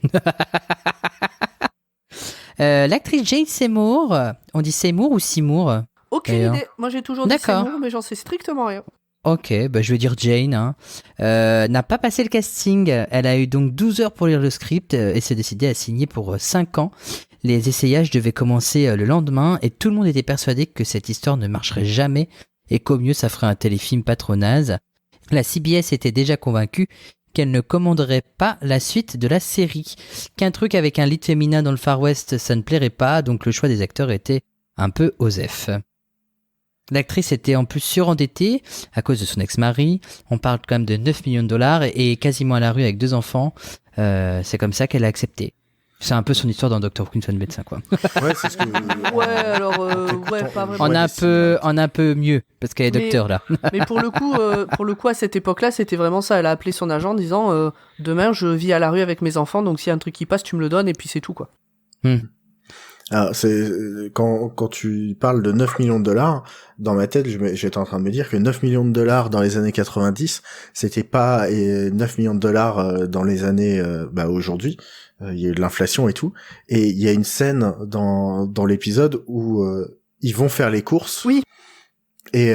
L'actrice Jane Seymour, on dit Seymour ou Seymour? Aucune D'ailleurs. idée. Moi j'ai toujours dit D'accord. Seymour, mais j'en sais strictement rien. Ok, bah je vais dire Jane. Hein. N'a pas passé le casting. Elle a eu donc 12 heures pour lire le script et s'est décidée à signer pour 5 ans. Les essayages devaient commencer le lendemain et tout le monde était persuadé que cette histoire ne marcherait jamais et qu'au mieux ça ferait un téléfilm pas trop naze. La CBS était déjà convaincue qu'elle ne commanderait pas la suite de la série. Qu'un truc avec un lead féminin dans le Far West, ça ne plairait pas, donc le choix des acteurs était un peu osef. L'actrice était en plus surendettée à cause de son ex-mari. On parle quand même de 9 millions de dollars et quasiment à la rue avec 2 enfants. C'est comme ça qu'elle a accepté. C'est un peu son histoire dans Dr. Who, une médecin, quoi. Ouais, c'est ce que. Ouais, alors ouais, pas vraiment. On a un peu mieux parce qu'elle est Mais- docteur là. Mais pour le coup, à cette époque-là, c'était vraiment ça. Elle a appelé son agent en disant demain, je vis à la rue avec mes enfants, donc s'il y a un truc qui passe, tu me le donnes et puis c'est tout, quoi. Alors, c'est quand tu parles de 9 millions de dollars, dans ma tête, j'étais en train de me dire que 9 millions de dollars dans les années 90, c'était pas 9 millions de dollars dans les années aujourd'hui. Il y a eu de l'inflation et tout. Et il y a une scène dans l'épisode où ils vont faire les courses. Oui. Et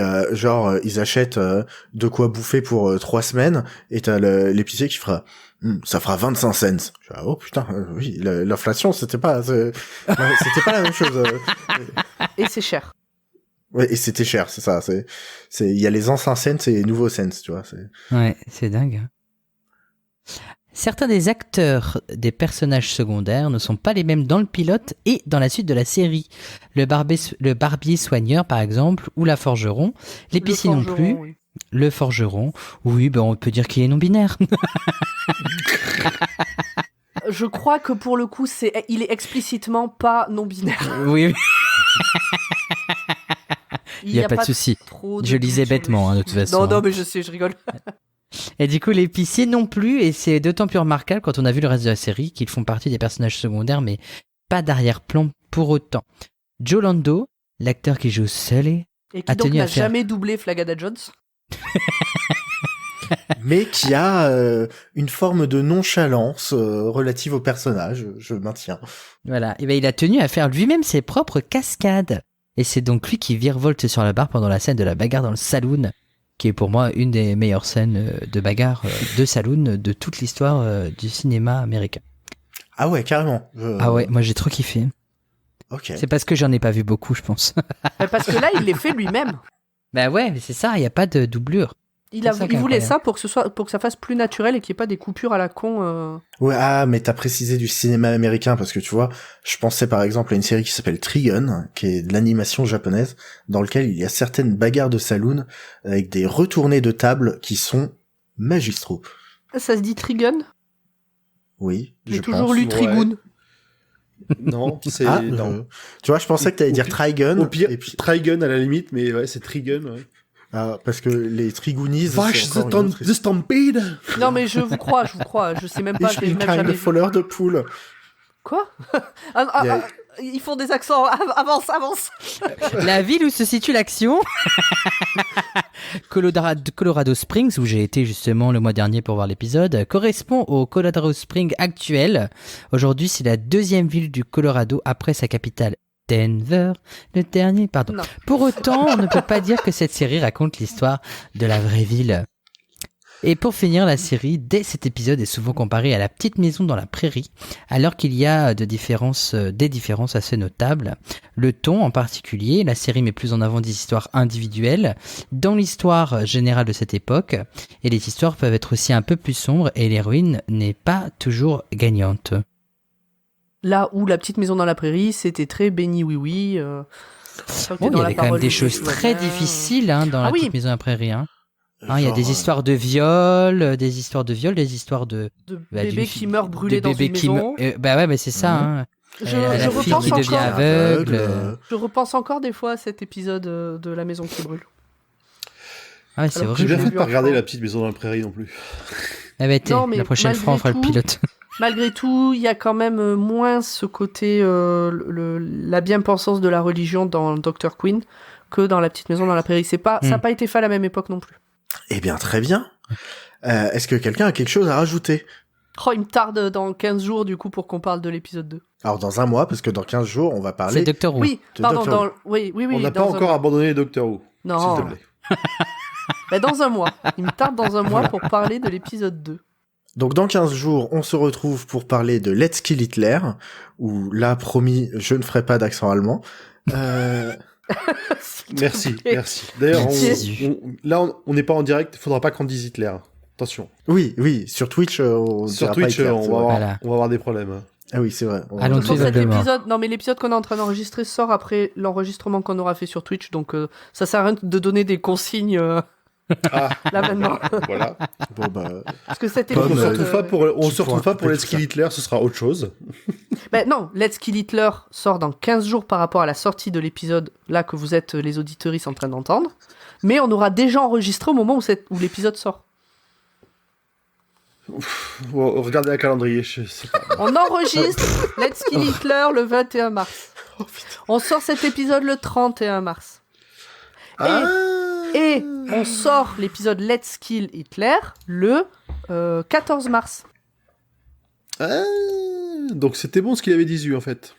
ils achètent de quoi bouffer pour 3 semaines, et t'as l'épicier qui fera ça fera 25 cents. Je dis, oh putain, oui, l'inflation c'était pas la même chose. Et c'est cher. Ouais, et c'était cher, c'est ça. Il y a les anciens cents et les nouveaux cents, tu vois. Ouais, c'est dingue. Certains des acteurs des personnages secondaires ne sont pas les mêmes dans le pilote et dans la suite de la série. Le barbier soigneur, par exemple, ou la forgeron. L'épicier Le non forgeron, plus. oui. Le forgeron. Oui, ben on peut dire qu'il est non-binaire. Je crois que pour le coup, il est explicitement pas non-binaire. Oui, il n'y a pas de souci. trop de Je lisais doute sur le bêtement, hein, de toute façon. Non, mais je sais, je rigole. Et du coup, l'épicier non plus, et c'est d'autant plus remarquable quand on a vu le reste de la série qu'ils font partie des personnages secondaires, mais pas d'arrière-plan pour autant. Joe Lando, l'acteur qui joue Sully, Et qui a donc tenu n'a à faire- jamais doublé Flagada Jones. Mais qui a une forme de nonchalance relative au personnage, je maintiens. voilà, et ben il a tenu à faire lui-même ses propres cascades. Et c'est donc lui qui virevolte sur la barre pendant la scène de la bagarre dans le saloon, qui est pour moi une des meilleures scènes de bagarre de saloon de toute l'histoire du cinéma américain. Ah ouais, carrément. Ah ouais, moi j'ai trop kiffé. Ok. C'est parce que j'en ai pas vu beaucoup, je pense. Parce que là, il les fait lui-même. Bah ouais, mais c'est ça, il n'y a pas de doublure. Il C'est ça qui est voulait incroyable. ça pour que ça fasse plus naturel et qu'il n'y ait pas des coupures à la con. Ouais, mais t'as précisé du cinéma américain parce que tu vois, je pensais par exemple à une série qui s'appelle Trigun, qui est de l'animation japonaise, dans lequel il y a certaines bagarres de saloon avec des retournées de table qui sont magistraux. Ça se dit Trigun? Oui, J'ai je toujours pense. lu ouais. Trigun. Non, c'est Ah, non. tu vois, je pensais que t'allais Au dire pire- Trigun. Au pire, et puis, Trigun à la limite, mais ouais, c'est Trigun. Ouais. parce que les Trigoonies, Vache, c'est encore une autre the Stampede. Non, mais je vous crois. Je sais même pas, Ich je l'ai bin même kein jamais vu. Voller de Poule. Quoi? Il y a- Ils font des accents. Avance. La ville où se situe l'action, Colorado Springs, où j'ai été justement le mois dernier pour voir l'épisode, correspond au Colorado Springs actuel. Aujourd'hui, c'est la deuxième ville du Colorado après sa capitale, Denver. Le dernier, pardon. Non. Pour autant, on ne peut pas dire que cette série raconte l'histoire de la vraie ville. Et pour finir, la série, dès cet épisode, est souvent comparée à La Petite Maison dans la Prairie, alors qu'il y a des différences assez notables. Le ton en particulier, la série met plus en avant des histoires individuelles dans l'histoire générale de cette époque, et les histoires peuvent être aussi un peu plus sombres, et l'héroïne n'est pas toujours gagnante. Là où La Petite Maison dans la Prairie, c'était très béni oui. Bon, il y avait quand même des choses très difficiles dans La oui. Petite Maison dans la Prairie. Il y a Genre, des histoires de viol, des histoires de De bah, bébés d'une qui fille- meurent brûlés de dans bébés une qui maison. bah ouais, mais c'est ça. Mhm. Je La fille repense qui devient encore. aveugle. Je repense encore des fois à cet épisode de La Maison qui brûle. Ah ouais, c'est Alors que J'ai horrible. bien fait de pas vu regarder enfant. La Petite Maison dans la Prairie non plus. Ah bah, Non, mais la prochaine fois, on fera le malgré tout- pilote. Malgré tout, il y a quand même moins ce côté, la bien-pensance de la religion dans Dr. Queen que dans La Petite Maison dans la Prairie. Ça n'a pas été fait à la même époque non plus. Eh bien, très bien. Est-ce que quelqu'un a quelque chose à rajouter? Oh, il me tarde dans 15 jours du coup pour qu'on parle de l'épisode 2. Alors, dans un mois, parce que dans 15 jours, on va C'est parler... Doctor Who. Oui, de pardon, Doctor Who. oui. On n'a pas dans un- encore abandonné Doctor Who. Non, S'il te plaît. bah, dans un mois. Il me tarde dans un mois pour parler de l'épisode 2. Donc, dans 15 jours, on se retrouve pour parler de Let's Kill Hitler, où là, promis, je ne ferai pas d'accent allemand. Merci, merci. D'ailleurs, Merci. là, on n'est pas en direct, il faudra pas qu'on dise Hitler. Attention. Oui, sur Twitch, on Sur dira pas Twitch, Hitler, on c'est va, vrai. avoir, Voilà. on va avoir des problèmes. Ah oui, c'est vrai. Allons De toute façon, cet Probablement. épisode, non mais l'épisode qu'on est en train d'enregistrer sort après l'enregistrement qu'on aura fait sur Twitch, donc ça sert à rien de donner des consignes Ah, là maintenant. voilà. Bon, bah... Parce que cet Pomme, On se épisode, retrouve pas pour, on tu se retrouve pourras pas pour couper Let's tout ça. Kill Hitler, ce sera autre chose. ben non, Let's Kill Hitler sort dans 15 jours par rapport à la sortie de l'épisode là que vous êtes les auditeuristes en train d'entendre, mais on aura déjà enregistré au moment où l'épisode sort. Bon, regardez la calendrier, je sais pas. On enregistre Let's Kill Hitler le 21 mars. On sort cet épisode le 31 mars. Et on sort l'épisode Let's Kill Hitler le 14 mars. Ah, donc c'était bon ce qu'il avait dit, en fait.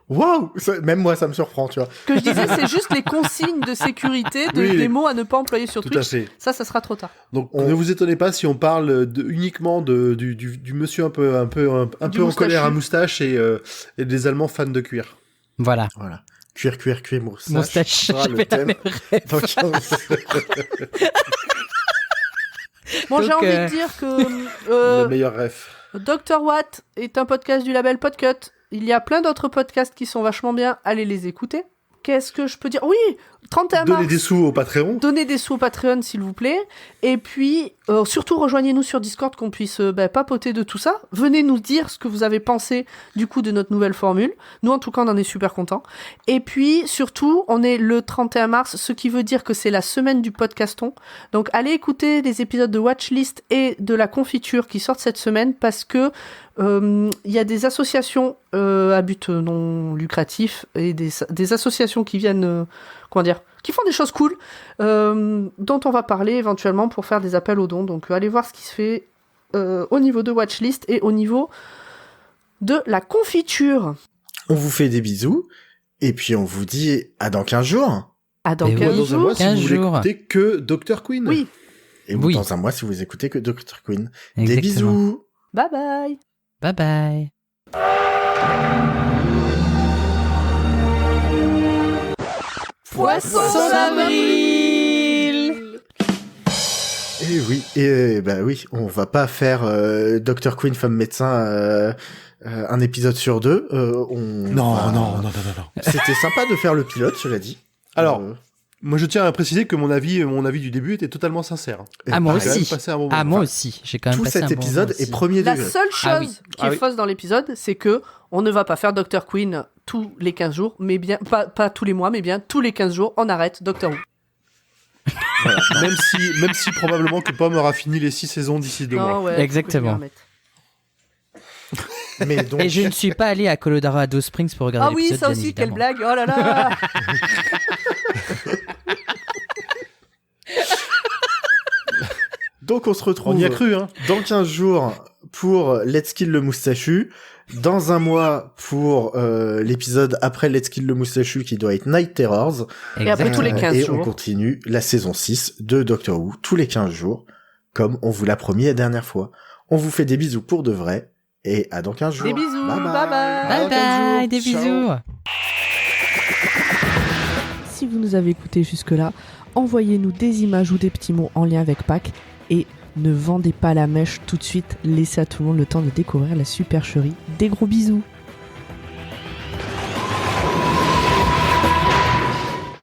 Waouh! Même moi, ça me surprend, tu vois. Ce que je disais, c'est juste les consignes de sécurité, Oui, des mots à ne pas employer sur Tout à Twitch. fait. Ça sera trop tard. Donc On- ne vous étonnez pas si on parle uniquement du monsieur un peu Du en colère à moustachu. moustache et des Allemands fans de cuir. Voilà. Voilà. Cuir, moustache. Moustache. sera le J'avais la thème. même rêve. Dans 15 Bon, j'ai Donc, envie de dire que Le meilleur ref. Dr. Watt est un podcast du label Podcut. Il y a plein d'autres podcasts qui sont vachement bien. Allez les écouter. Qu'est-ce que je peux dire? Oui, 31 mars. Donnez des sous au Patreon. Donnez des sous au Patreon, s'il vous plaît. Et puis, surtout, rejoignez-nous sur Discord, qu'on puisse papoter de tout ça. Venez nous dire ce que vous avez pensé, du coup, de notre nouvelle formule. Nous, en tout cas, on en est super contents. Et puis, surtout, on est le 31 mars, ce qui veut dire que c'est la semaine du podcaston. Donc, allez écouter les épisodes de Watchlist et de La Confiture qui sortent cette semaine, parce que il y a des associations à but non lucratif et des associations qui viennent, qui font des choses cool, dont on va parler éventuellement pour faire des appels aux dons. Donc allez voir ce qui se fait au niveau de Watchlist et au niveau de La Confiture. On vous fait des bisous. Et puis, on vous dit à dans 15 jours. À dans Et 15 oui. Dans un mois, jours. si vous 15 voulez jours. écouter que Dr. Queen. Oui, Et Oui. dans un mois, si vous écoutez que Dr. Queen. Des Exactement. bisous. bye bye. Bye bye. Poisson d'avril. Et oui, oui, on va pas faire Dr. Queen femme médecin un épisode sur deux. Non. C'était sympa de faire le pilote, cela dit. Alors, Moi, je tiens à préciser que mon avis du début était totalement sincère. Ah, moi J'ai quand même aussi. passé un bon Ah, moment. moi Enfin, aussi. J'ai quand même Tout passé cet un bon moment épisode aussi. est premier La degré. seule chose Ah oui. qui Ah est oui. fausse dans l'épisode, c'est que on ne va pas faire Dr. Queen tous les 15 jours, mais bien pas tous les mois, mais bien tous les 15 jours, on arrête Doctor Who. voilà. même si probablement que Pomme aura fini les 6 saisons d'ici 2 mois. Ah ouais, Exactement. faut que je m'y remette. Mais donc, Et je ne suis pas allé à Colorado Springs pour regarder Ah oui, l'épisode, ça bien aussi, quelle évidemment. blague. Oh là là. donc on se retrouve On y a cru, hein. dans 15 jours pour Let's Kill le Moustachu, dans un mois pour l'épisode après Let's Kill le Moustachu qui doit être Night Terrors, Et après tous les 15 et jours. on continue la saison 6 de Doctor Who tous les 15 jours, comme on vous l'a promis la dernière fois. On vous fait des bisous pour de vrai, et à dans 15 jours. Des bisous, Bye bye. bye bye. Bye À dans 15 jours. bye, des Ciao. bisous. Si vous nous avez écoutés jusque-là, envoyez-nous des images ou des petits mots en lien avec Pâques et ne vendez pas la mèche tout de suite, laissez à tout le monde le temps de découvrir la supercherie. Des gros bisous.